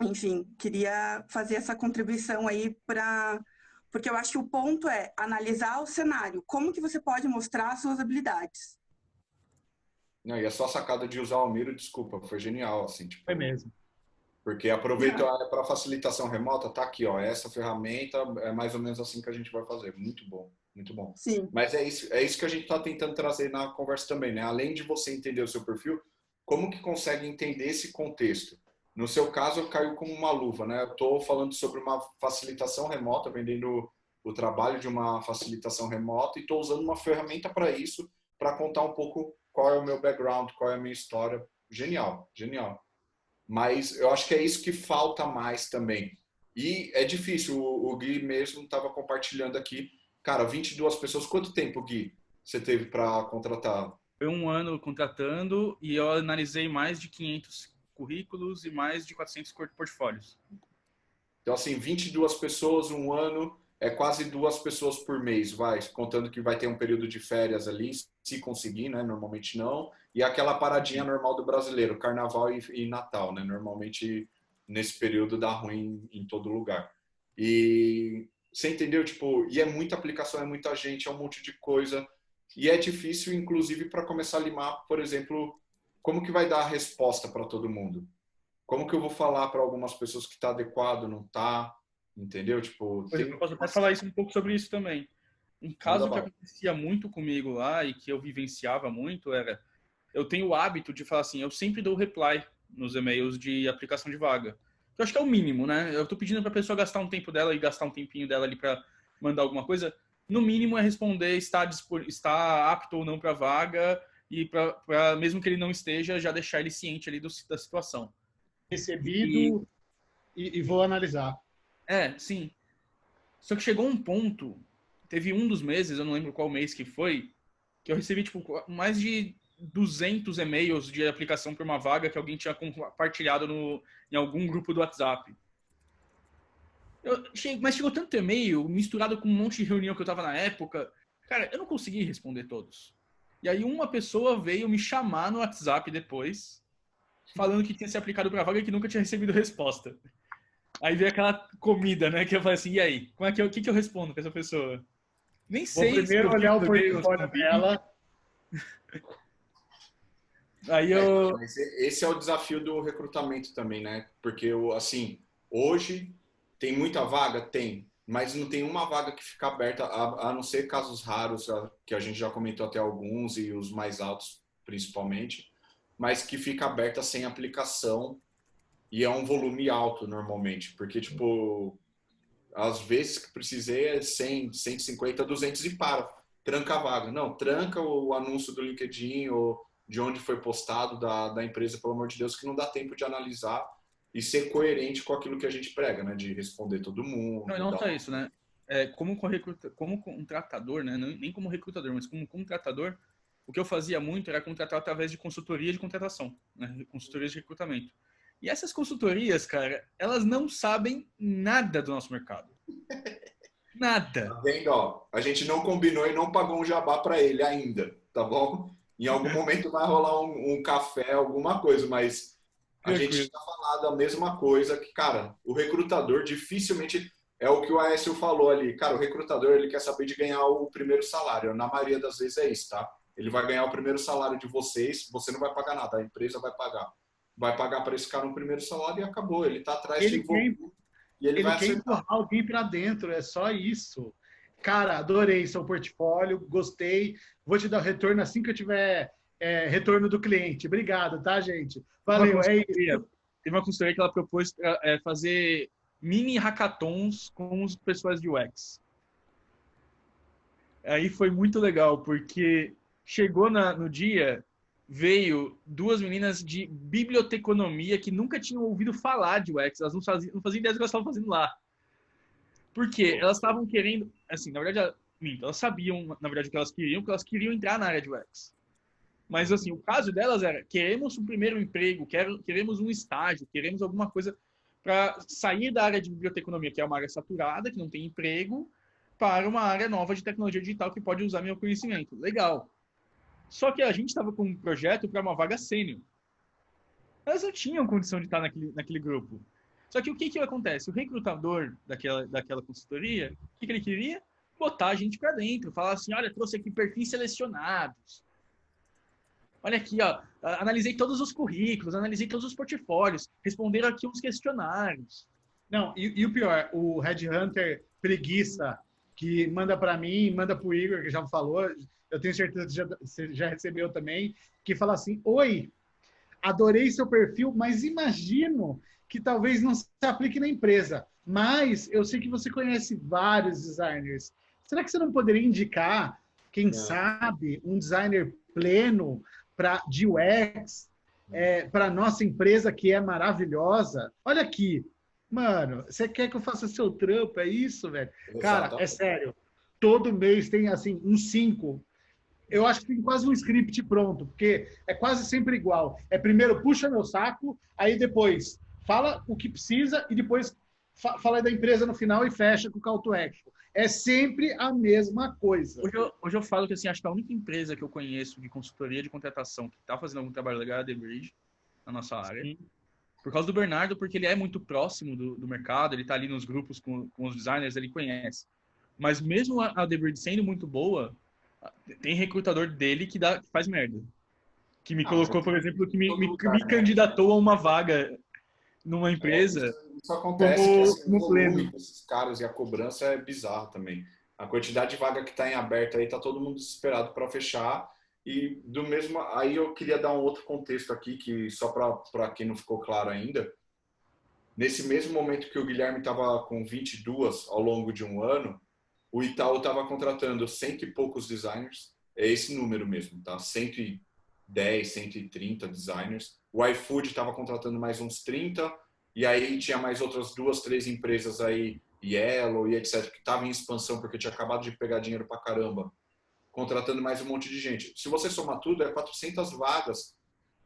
Speaker 9: Enfim, queria fazer essa contribuição aí porque eu acho que o ponto é analisar o cenário, como que você pode mostrar as suas habilidades.
Speaker 1: Não, e a sua sacada de usar o Miro, desculpa, foi genial, assim, tipo,
Speaker 2: Foi mesmo.
Speaker 1: Porque aproveitar para facilitação remota, tá aqui, ó, essa ferramenta é mais ou menos assim que a gente vai fazer. Muito bom, muito bom.
Speaker 9: Sim.
Speaker 1: Mas é isso que a gente está tentando trazer na conversa também, né? Além de você entender o seu perfil, como que consegue entender esse contexto? No seu caso, caiu como uma luva, né? Eu estou falando sobre uma facilitação remota, vendendo o trabalho de uma facilitação remota e estou usando uma ferramenta para isso, para contar um pouco qual é o meu background, qual é a minha história. Genial, genial. Mas eu acho que é isso que falta mais também. E é difícil, o Gui mesmo estava compartilhando aqui. Cara, 22 pessoas, quanto tempo, Gui, você teve para contratar?
Speaker 5: Foi 1 ano contratando e eu analisei mais de 500 currículos e mais de 400 portfólios.
Speaker 1: Então, assim, 22 pessoas, 1 ano, é quase 2 pessoas por mês, contando que vai ter um período de férias ali, se conseguir, né? Normalmente não. E aquela paradinha normal do brasileiro, Carnaval e Natal, né? Normalmente nesse período dá ruim em todo lugar. E você entendeu? Tipo, e é muita aplicação, é muita gente, é um monte de coisa. E é difícil, inclusive, para começar a limar, por exemplo, como que vai dar a resposta para todo mundo? Como que eu vou falar para algumas pessoas que está adequado, não está? Entendeu? Tipo,
Speaker 5: eu posso até falar um pouco sobre isso também. Um caso que acontecia muito comigo lá e que eu vivenciava muito era... Eu tenho o hábito de falar assim, eu sempre dou reply nos e-mails de aplicação de vaga. Eu acho que é o mínimo, né? Eu tô pedindo pra pessoa gastar um tempo dela e gastar um tempinho dela ali pra mandar alguma coisa. No mínimo é responder está apto ou não pra vaga e pra mesmo que ele não esteja, já deixar ele ciente ali da situação.
Speaker 2: Recebido e vou analisar.
Speaker 5: Sim. Só que chegou um ponto, teve um dos meses, eu não lembro qual mês que foi, que eu recebi tipo mais de 200 e-mails de aplicação para uma vaga que alguém tinha compartilhado em algum grupo do WhatsApp. Mas chegou tanto e-mail, misturado com um monte de reunião que eu estava na época, cara, eu não consegui responder todos. E aí uma pessoa veio me chamar no WhatsApp depois, falando que tinha se aplicado para a vaga e que nunca tinha recebido resposta. Aí veio aquela comida, né, que eu falei assim, e aí? O que eu respondo para essa pessoa? Nem sei.
Speaker 2: Vou primeiro olhar o portfólio dela.
Speaker 5: Aí
Speaker 1: esse é o desafio do recrutamento também, né? Porque, assim, hoje tem muita vaga? Tem. Mas não tem uma vaga que fica aberta, a não ser casos raros, que a gente já comentou até alguns, e os mais altos principalmente, mas que fica aberta sem aplicação e é um volume alto normalmente. Porque, tipo, às vezes que precisei é 100, 150, 200 e para. Tranca a vaga. Não, tranca o anúncio do LinkedIn ou de onde foi postado da empresa, pelo amor de Deus, que não dá tempo de analisar e ser coerente com aquilo que a gente prega, né? De responder todo mundo.
Speaker 5: Não só isso, né? como contratador, né? Nem como recrutador, mas como contratador, o que eu fazia muito era contratar através de consultoria de contratação, né? Consultorias de recrutamento. E essas consultorias, cara, elas não sabem nada do nosso mercado. Nada.
Speaker 1: Tá vendo, ó? A gente não combinou e não pagou um jabá para ele ainda, tá bom? Em algum momento vai rolar um café, alguma coisa, mas a gente está falando a mesma coisa que, cara, o recrutador dificilmente é o que o Aécio falou ali. Cara, o recrutador, ele quer saber de ganhar o primeiro salário. Na maioria das vezes é isso, tá? Ele vai ganhar o primeiro salário de vocês, você não vai pagar nada, a empresa vai pagar. Vai pagar para esse cara um primeiro salário e acabou. Ele tá atrás de envolvido. E ele vai
Speaker 2: quer empurrar alguém para dentro, é só isso. Cara, adorei seu portfólio, gostei. Vou te dar o retorno assim que eu tiver retorno do cliente. Obrigado, tá, gente? Valeu, é isso.
Speaker 5: Teve uma consultoria que ela propôs fazer mini hackathons com os pessoas de UX. Aí foi muito legal, porque chegou no dia, veio duas meninas de biblioteconomia que nunca tinham ouvido falar de UX, elas não faziam ideia do que elas estavam fazendo lá. Por quê? Elas estavam querendo, assim, na verdade, elas sabiam, na verdade, o que elas queriam entrar na área de UX. Mas, assim, o caso delas era, queremos um primeiro emprego, queremos um estágio, queremos alguma coisa para sair da área de biblioteconomia, que é uma área saturada, que não tem emprego, para uma área nova de tecnologia digital que pode usar meu conhecimento. Legal. Só que a gente estava com um projeto para uma vaga sênior. Elas não tinham condição de estar naquele grupo. Só que o que acontece? O recrutador daquela consultoria, o que ele queria? Botar a gente para dentro. Falar assim, olha, trouxe aqui perfis selecionados. Olha aqui, ó, analisei todos os currículos, analisei todos os portfólios, responderam aqui uns questionários.
Speaker 2: Não, e o pior, o headhunter preguiça, que manda para mim, manda para o Igor, que já falou, eu tenho certeza que você já recebeu também, que fala assim, oi, adorei seu perfil, mas imagino que talvez não se aplique na empresa, mas eu sei que você conhece vários designers. Será que você não poderia indicar, quem sabe, um designer pleno de UX para nossa empresa que é maravilhosa? Olha aqui, mano, você quer que eu faça seu trampo? É isso, velho? Cara, é sério. Todo mês tem, assim, uns 5. Eu acho que tem quase um script pronto, porque é quase sempre igual. É primeiro puxa meu saco, aí depois fala o que precisa e depois fala da empresa no final e fecha com o call to action. É sempre a mesma coisa.
Speaker 5: Hoje eu falo que, assim, acho que a única empresa que eu conheço de consultoria de contratação que está fazendo algum trabalho legal é a The Bridge, na nossa área. Sim. Por causa do Bernardo, porque ele é muito próximo do mercado, ele está ali nos grupos com os designers, ele conhece. Mas mesmo a The Bridge sendo muito boa, tem recrutador dele que faz merda. Que me colocou, por exemplo, que me candidatou a uma vaga numa empresa.
Speaker 1: Isso acontece que assim, o volume desses caras e a cobrança é bizarro também. A quantidade de vaga que está em aberto aí, tá todo mundo desesperado para fechar. E do mesmo, aí eu queria dar um outro contexto aqui, que só para quem não ficou claro ainda. Nesse mesmo momento que o Guilherme estava com 22 ao longo de um ano, o Itaú estava contratando 100 e poucos designers. É esse número mesmo, tá? 110, 130 designers. O iFood estava contratando mais uns 30. E aí tinha mais outras 2, 3 empresas aí, Yellow e etc., que estavam em expansão porque tinha acabado de pegar dinheiro pra caramba, contratando mais um monte de gente. Se você somar tudo, é 400 vagas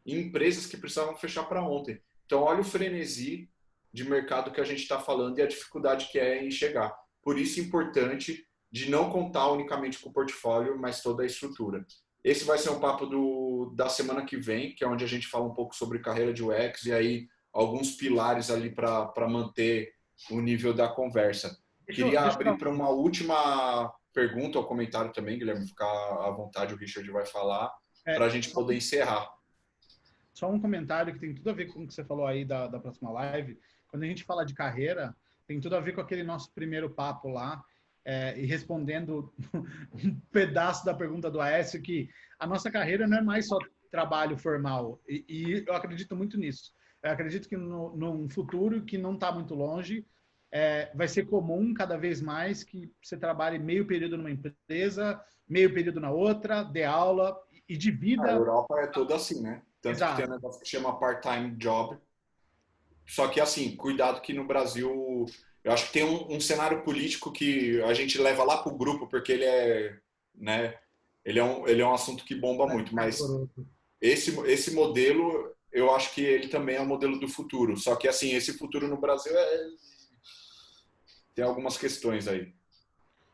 Speaker 1: em empresas que precisavam fechar para ontem. Então, olha o frenesi de mercado que a gente está falando e a dificuldade que é em chegar. Por isso é importante de não contar unicamente com o portfólio, mas toda a estrutura. Esse vai ser um papo da semana que vem, que é onde a gente fala um pouco sobre carreira de UX e aí alguns pilares ali para manter o nível da conversa. Queria abrir para uma última pergunta ou comentário também, Guilherme, ficar à vontade, o Richard vai falar, para a gente poder encerrar.
Speaker 2: Só um comentário que tem tudo a ver com o que você falou aí da próxima live. Quando a gente fala de carreira, tem tudo a ver com aquele nosso primeiro papo lá, e respondendo um pedaço da pergunta do Aécio, que a nossa carreira não é mais só trabalho formal, e eu acredito muito nisso. Eu acredito que num futuro que não está muito longe, vai ser comum cada vez mais que você trabalhe meio período numa empresa, meio período na outra, dê aula e divida...
Speaker 1: A Europa é toda assim, né? Tanto que tem um negócio que chama part-time job. Só que, assim, cuidado que no Brasil Eu acho que tem um cenário político que a gente leva lá para o grupo, porque ele é, né, ele é um assunto que bomba muito, mas esse modelo, eu acho que ele também é o modelo do futuro. Só que, assim, esse futuro no Brasil tem algumas questões aí.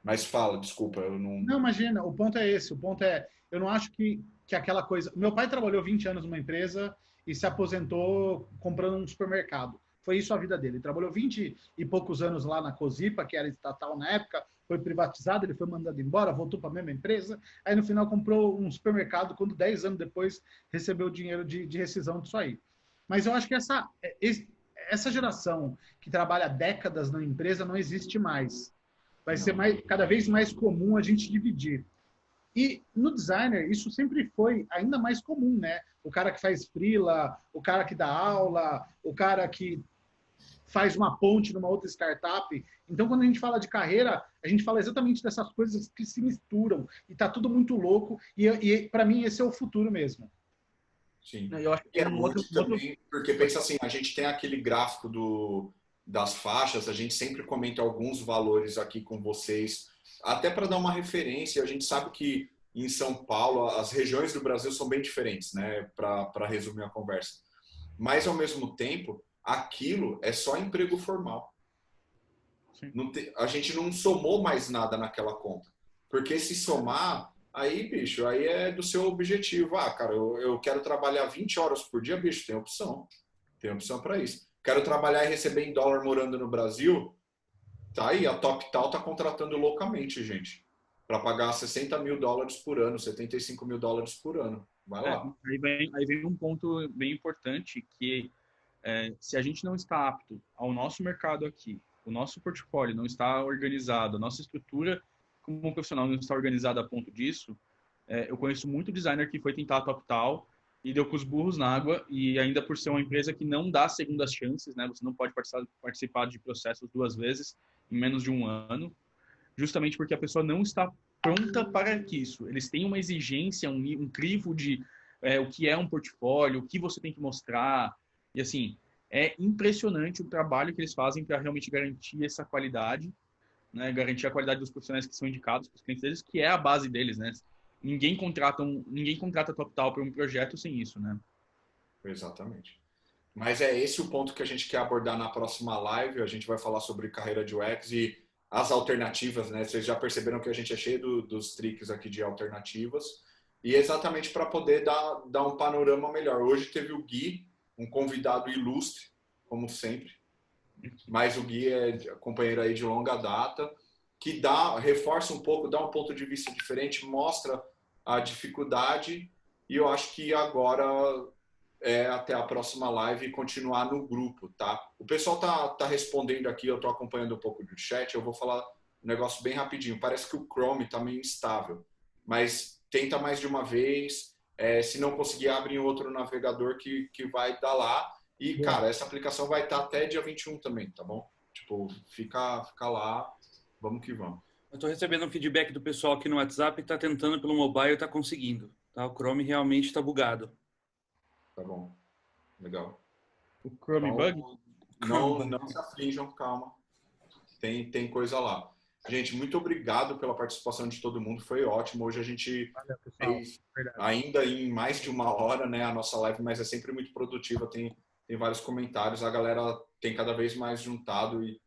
Speaker 1: Mas fala, desculpa, eu não...
Speaker 2: Não, imagina, o ponto é esse. O ponto é, eu não acho que aquela coisa... Meu pai trabalhou 20 anos numa empresa e se aposentou comprando um supermercado. Foi isso a vida dele. Ele trabalhou 20 e poucos anos lá na Cosipa, que era estatal na época, foi privatizado, ele foi mandado embora, voltou para a mesma empresa, aí no final comprou um supermercado, quando 10 anos depois recebeu o dinheiro de rescisão disso aí. Mas eu acho que essa geração que trabalha décadas na empresa não existe mais. Vai ser cada vez mais comum a gente dividir. E no designer, isso sempre foi ainda mais comum, né? O cara que faz freela, o cara que dá aula, o cara que faz uma ponte numa outra startup. Então, quando a gente fala de carreira, a gente fala exatamente dessas coisas que se misturam. E tá tudo muito louco. E para mim, esse é o futuro mesmo.
Speaker 1: Sim.
Speaker 2: Eu acho que
Speaker 1: é muito também, porque pensa assim, a gente tem aquele gráfico das faixas, a gente sempre comenta alguns valores aqui com vocês, até para dar uma referência. A gente sabe que em São Paulo, as regiões do Brasil são bem diferentes, né? Para resumir a conversa. Mas, ao mesmo tempo, aquilo é só emprego formal. A gente não somou mais nada naquela conta. Porque se somar, aí, bicho, aí é do seu objetivo. Ah, cara, eu quero trabalhar 20 horas por dia, bicho, tem opção. Tem opção para isso. Quero trabalhar e receber em dólar morando no Brasil. Tá aí, a TopTal tá contratando loucamente, gente. Para pagar $60 mil por ano, $75 mil por ano. Vai lá.
Speaker 5: Aí vem um ponto bem importante, que se a gente não está apto ao nosso mercado aqui, o nosso portfólio não está organizado, a nossa estrutura como profissional não está organizada a ponto disso, eu conheço muito designer que foi tentar a TopTal e deu com os burros na água, e ainda por ser uma empresa que não dá segundas chances, né? Você não pode participar de processos 2 vezes em menos de 1 ano, justamente porque a pessoa não está pronta para isso. Eles têm uma exigência, um crivo de o que é um portfólio, o que você tem que mostrar. E assim, é impressionante o trabalho que eles fazem para realmente garantir essa qualidade, né? Garantir a qualidade dos profissionais que são indicados para os clientes deles, que é a base deles, né? Ninguém contrata a TopTal para um projeto sem isso, né?
Speaker 1: Exatamente. Mas é esse o ponto que a gente quer abordar na próxima live. A gente vai falar sobre carreira de UX e as alternativas, né? Vocês já perceberam que a gente é cheio dos tricks aqui de alternativas. E exatamente para poder dar um panorama melhor. Hoje teve o Gui, um convidado ilustre, como sempre. Mas o Gui é companheiro aí de longa data, que reforça um pouco, dá um ponto de vista diferente, mostra a dificuldade. E eu acho que agora até a próxima live e continuar no grupo, tá? O pessoal tá respondendo aqui, eu tô acompanhando um pouco do chat, eu vou falar um negócio bem rapidinho. Parece que o Chrome tá meio instável, mas tenta mais de uma vez. Se não conseguir, abre em outro navegador que vai dar lá. E, cara, essa aplicação vai estar até dia 21 também, tá bom? Tipo, fica lá, vamos que vamos.
Speaker 7: Eu tô recebendo um feedback do pessoal aqui no WhatsApp que tá tentando pelo mobile e tá conseguindo, tá? O Chrome realmente tá bugado.
Speaker 1: Tá bom. Legal.
Speaker 5: O Chrome
Speaker 1: então, bug? Não se aflijam, calma. Tem coisa lá. Gente, muito obrigado pela participação de todo mundo. Foi ótimo. Hoje a gente fez ainda em mais de 1 hora, né, a nossa live, mas é sempre muito produtiva. Tem vários comentários. A galera tem cada vez mais juntado e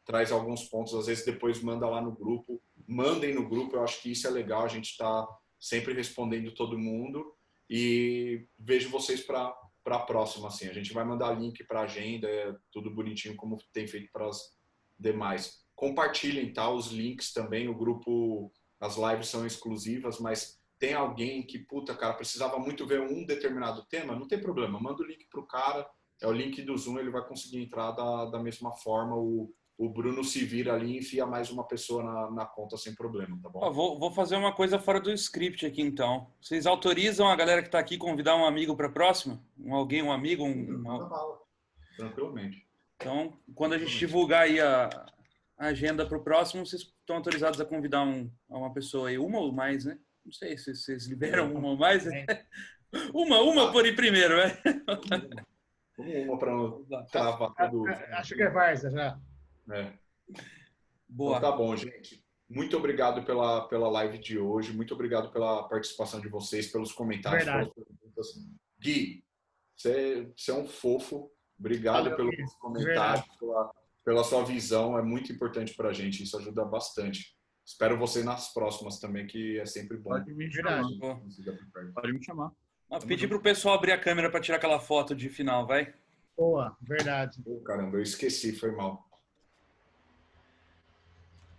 Speaker 1: traz alguns pontos. Às vezes depois manda lá no grupo. Mandem no grupo. Eu acho que isso é legal. A gente está sempre respondendo todo mundo. E vejo vocês para a próxima. Assim. A gente vai mandar link para a agenda. Tudo bonitinho como tem feito para as demais. Compartilhem, tá? Os links também. O grupo, as lives são exclusivas, mas tem alguém que, puta, cara, precisava muito ver um determinado tema, não tem problema. Manda o link pro cara, é o link do Zoom, ele vai conseguir entrar da mesma forma. O Bruno se vira ali e enfia mais uma pessoa na conta sem problema, tá bom?
Speaker 7: Vou fazer uma coisa fora do script aqui, então. Vocês autorizam a galera que tá aqui convidar um amigo para a próxima? Um amigo?
Speaker 1: Tranquilamente.
Speaker 7: Então, quando a gente divulgar aí a agenda para o próximo, vocês estão autorizados a convidar uma pessoa aí, uma ou mais, né? Não sei se vocês liberam uma ou mais. Né? Uma por ir primeiro, né?
Speaker 1: Uma para não travar tudo.
Speaker 2: Acho que é Varza já.
Speaker 7: Boa.
Speaker 1: Então tá bom, gente. Muito obrigado pela live de hoje. Muito obrigado pela participação de vocês, pelos comentários, pelas perguntas. Gui, você é um fofo. Obrigado pelos comentários, pela sua visão. É muito importante para a gente. Isso ajuda bastante. Espero você nas próximas também, que é sempre bom.
Speaker 5: Pode me chamar. Pode me chamar.
Speaker 7: Pedir para o pessoal abrir a câmera para tirar aquela foto de final, vai?
Speaker 2: Boa, verdade.
Speaker 1: Caramba, eu esqueci, foi mal.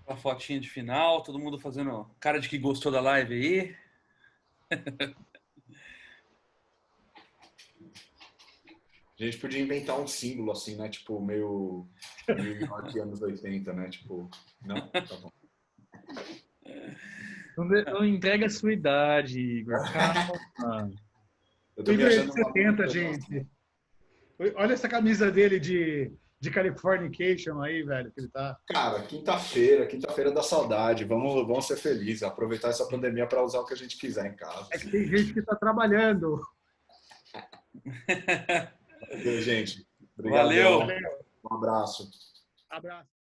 Speaker 7: A fotinha de final, todo mundo fazendo cara de que gostou da live aí.
Speaker 1: A gente podia inventar um símbolo assim, né? Tipo, meio anos 80, né? Tipo, não? Tá bom.
Speaker 5: Não entrega a sua idade, Igor. Calma.
Speaker 1: Eu tô me achando
Speaker 2: 70, gente. Olha essa camisa dele de Californication aí, velho, que ele tá.
Speaker 1: Cara, quinta-feira da saudade. Vamos ser felizes, aproveitar essa pandemia para usar o que a gente quiser em casa.
Speaker 2: É que tem gente que tá trabalhando.
Speaker 1: Valeu, gente. Obrigado.
Speaker 7: Valeu.
Speaker 1: Um abraço.
Speaker 2: Abraço.